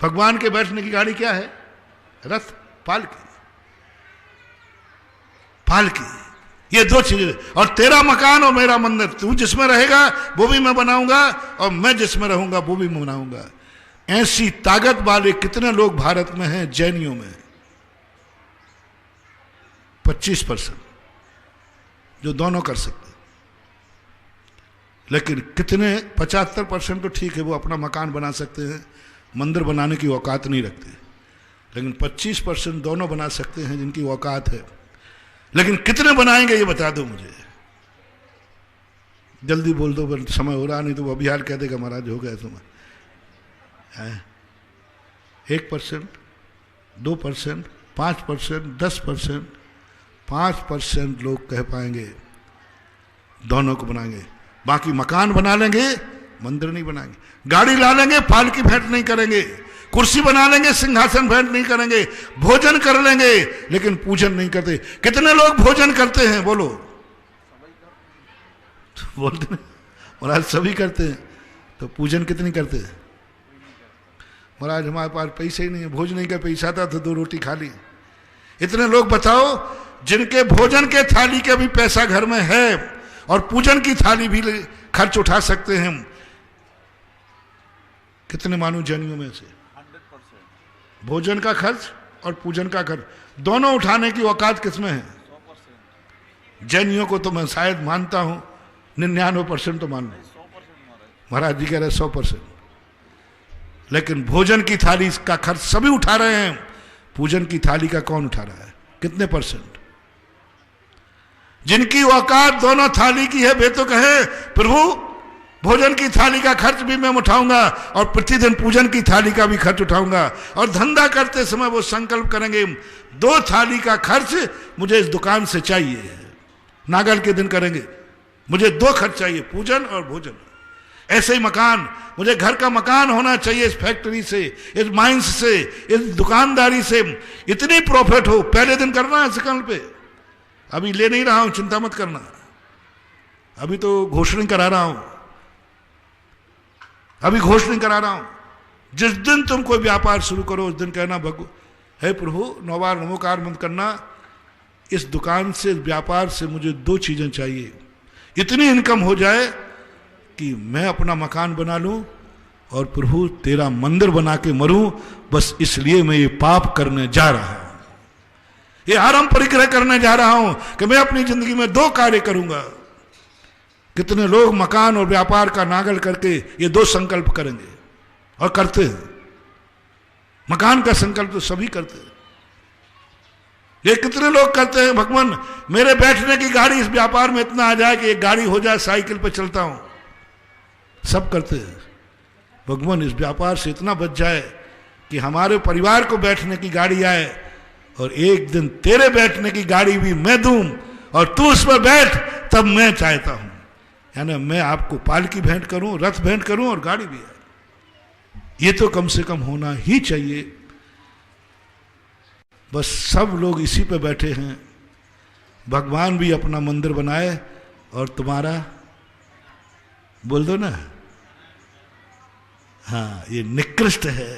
भगवान के बैठने की गाड़ी क्या है? रथ, पालकी, पालकी, ये 2 चीजें। और तेरा मकान और मेरा मंदिर, तू जिसमें रहेगा वो भी मैं बनाऊंगा और मैं जिसमें रहूंगा वो भी मैं बनाऊंगा। ऐसी ताकत वाले कितने लोग भारत में हैं? जैनियों में 25% जो दोनों कर सकते, लेकिन कितने 75% तो ठीक है, वो अपना मकान बना सकते हैं, मंदिर बनाने की औकात नहीं रखते। लेकिन 25% दोनों बना सकते हैं जिनकी औकात है। लेकिन कितने बनाएंगे ये बता दो मुझे, जल्दी बोल दो, समय हो रहा नहीं तो वो अभियान कह देगा महाराज हो गया तुम्हें। 1%, 2%, 5%, 10%, 5% लोग कह पाएंगे दोनों को बनाएंगे। बाकी मकान बना लेंगे, मंदिर नहीं बनाएंगे। गाड़ी ला लेंगे, पालकी भेंट नहीं करेंगे। कुर्सी बना लेंगे, सिंहासन भेंट नहीं करेंगे। भोजन कर लेंगे लेकिन पूजन नहीं करते। कितने लोग भोजन करते हैं बोलो? तो बोलते हैं महाराज सभी करते हैं, तो पूजन कितनी करते हैं? महाराज हमारे पास पैसे ही नहीं है, भोजन नहीं का पैसा था तो 2 रोटी खा ली। इतने लोग बताओ जिनके भोजन के थाली का भी पैसा घर में है और पूजन की थाली भी खर्च उठा सकते हैं। कितने मानू जैनियों में से 100% भोजन का खर्च और पूजन का खर्च दोनों उठाने की औकात किसमें है? 100%। जैनियों को तो मैं शायद मानता हूं 99% तो मान लो, महाराज जी कह रहे 100%। लेकिन भोजन की थाली का खर्च सभी उठा रहे हैं, पूजन की थाली का कौन उठा रहा है? कितने %? जिनकी औकात दोनों थाली की है वे तो कहे प्रभु भोजन की थाली का खर्च भी मैं उठाऊंगा और प्रतिदिन पूजन की थाली का भी खर्च उठाऊंगा। और धंधा करते समय वो संकल्प करेंगे 2 थाली का खर्च मुझे इस दुकान से चाहिए। नागल के दिन करेंगे मुझे 2 खर्च चाहिए, पूजन और भोजन। ऐसे ही मकान, मुझे घर का मकान होना चाहिए, इस फैक्ट्री से, इस माइंस से, इस दुकानदारी से इतनी प्रॉफिट हो। पहले दिन करना है संकल्प पे। अभी ले नहीं रहा हूं, चिंता मत करना, अभी तो घोषणा करा रहा हूं, अभी घोषणा करा रहा हूं। जिस दिन तुम कोई व्यापार शुरू करो उस दिन कहना हे प्रभु 9 बार नमोकार मत करना, इस दुकान से, इस व्यापार से मुझे 2 चीजें चाहिए। इतनी इनकम हो जाए कि मैं अपना मकान बना लूं और प्रभु तेरा मंदिर बना के मरूं, बस इसलिए मैं ये पाप करने जा रहा हूं, ये आरंभ परिग्रह करने जा रहा हूं कि मैं अपनी जिंदगी में 2 कार्य करूंगा। कितने लोग मकान और व्यापार का नागल करके ये 2 संकल्प करेंगे और करते हैं। मकान का संकल्प तो सभी करते हैं, ये कितने लोग करते हैं भगवान मेरे बैठने की गाड़ी इस व्यापार में इतना आ जाए कि एक गाड़ी हो जाए, साइकिल पे चलता हूं, सब करते हैं। भगवान इस व्यापार से इतना बच जाए कि हमारे परिवार को बैठने की गाड़ी आए और एक दिन तेरे बैठने की गाड़ी भी मैं दूं और तू उस पर बैठ, तब मैं चाहता हूं। यानी मैं आपको पालकी भेंट करूं, रथ भेंट करूं और गाड़ी भी है। ये तो कम से कम होना ही चाहिए। बस सब लोग इसी पे बैठे हैं। भगवान भी अपना मंदिर बनाए और तुम्हारा बोल दो ना, हाँ ये निकृष्ट है।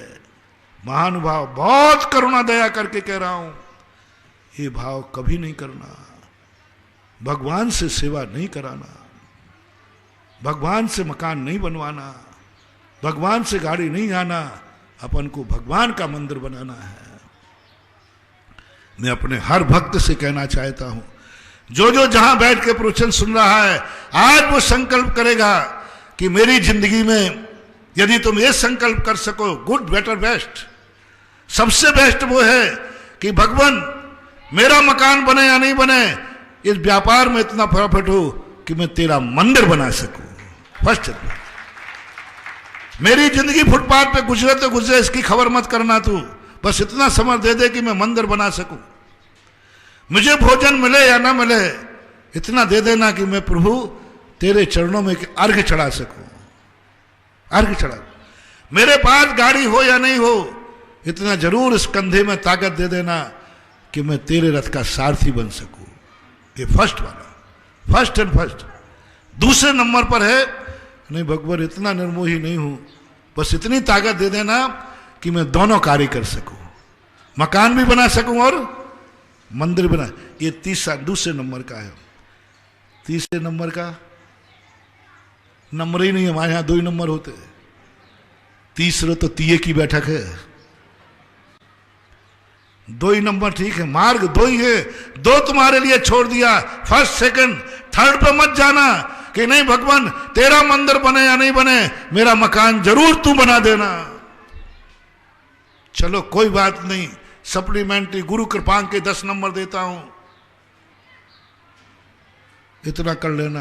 महानुभाव, बहुत करुणा दया करके कह रहा हूं, ये भाव कभी नहीं करना। भगवान से सेवा नहीं कराना, भगवान से मकान नहीं बनवाना, भगवान से गाड़ी नहीं आना, अपन को भगवान का मंदिर बनाना है। मैं अपने हर भक्त से कहना चाहता हूं, जो जो जहां बैठ के प्रवचन सुन रहा है, आज वो संकल्प करेगा कि मेरी जिंदगी में यदि तुम ये संकल्प कर सको, गुड बेटर बेस्ट, सबसे बेस्ट वो है कि भगवान मेरा मकान बने या नहीं बने, इस व्यापार में इतना प्रॉफिट हो कि मैं तेरा मंदिर बना सकूं। फर्स्ट, मेरी जिंदगी फुटपाथ पे गुजरे तो गुजरे, इसकी खबर मत करना तू, बस इतना समझ दे दे कि मैं मंदिर बना सकूं। मुझे भोजन मिले या ना मिले, इतना दे देना कि मैं प्रभु तेरे चरणों में अर्घ्य चढ़ा सकूं, अर्घ्य चढ़ा। मेरे पास गाड़ी हो या नहीं हो, इतना जरूर इस कंधे में ताकत दे देना कि मैं तेरे रथ का सारथी बन सकूं। ये फर्स्ट वाला, फर्स्ट एंड फर्स्ट। दूसरे नंबर पर है, नहीं भगवान इतना निर्मोही नहीं हूं, बस इतनी ताकत दे देना कि मैं दोनों कार्य कर सकूं, मकान भी बना सकूं और मंदिर बना। ये तीसरा, दूसरे नंबर का है। तीसरे नंबर का नंबर ही नहीं, हमारे यहां 2 ही नंबर होते हैं। तीसरे तो तीये की बैठक है, 2 ही नंबर ठीक है, मार्ग 2 ही है। 2 तुम्हारे लिए छोड़ दिया, फर्स्ट सेकंड थर्ड पे मत जाना कि नहीं भगवान तेरा मंदिर बने या नहीं बने, मेरा मकान जरूर तू बना देना। चलो कोई बात नहीं, सप्लीमेंट्री गुरु कृपांक के 10 नंबर देता हूं। इतना कर लेना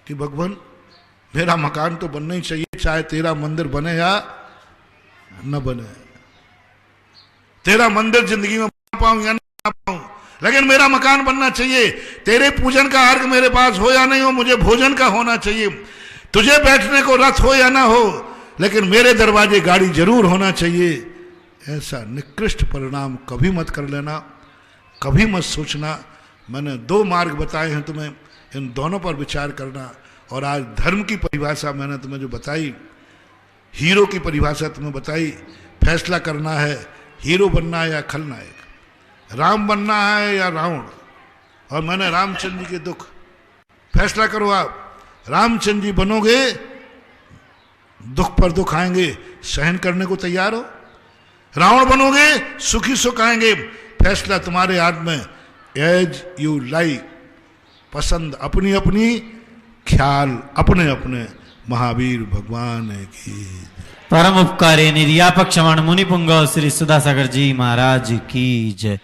कि भगवान मेरा मकान तो बनना ही चाहिए, चाहे तेरा मंदिर बने या न बने। तेरा मंदिर जिंदगी में बना पाऊं या ना पाऊं, लेकिन मेरा मकान बनना चाहिए। तेरे पूजन का अर्घ मेरे पास हो या नहीं हो, मुझे भोजन का होना चाहिए। तुझे बैठने को रथ हो या ना हो, लेकिन मेरे दरवाजे गाड़ी जरूर होना चाहिए। ऐसा निकृष्ट परिणाम कभी मत कर लेना, कभी मत सोचना। मैंने 2 मार्ग बताए हैं तुम्हें, इन दोनों पर विचार करना। और आज धर्म की परिभाषा मैंने तुम्हें जो बताई, हीरो की परिभाषा तुम्हें बताई। फैसला करना है, हीरो बनना है या खलनायक, राम बनना है या रावण। और मैंने रामचंद्र जी के दुख, फैसला करो आप। रामचंद्र जी बनोगे, दुख पर दुख आएंगे, सहन करने को तैयार हो। रावण बनोगे, सुखी सुख आएंगे। फैसला तुम्हारे हाथ में। एज यू लाइक, पसंद अपनी अपनी, ख्याल अपने अपने। महावीर भगवान की। परम उपकारी निर्यापक श्रवण मुनि पुंगव श्री सुधासागर जी महाराज की जय।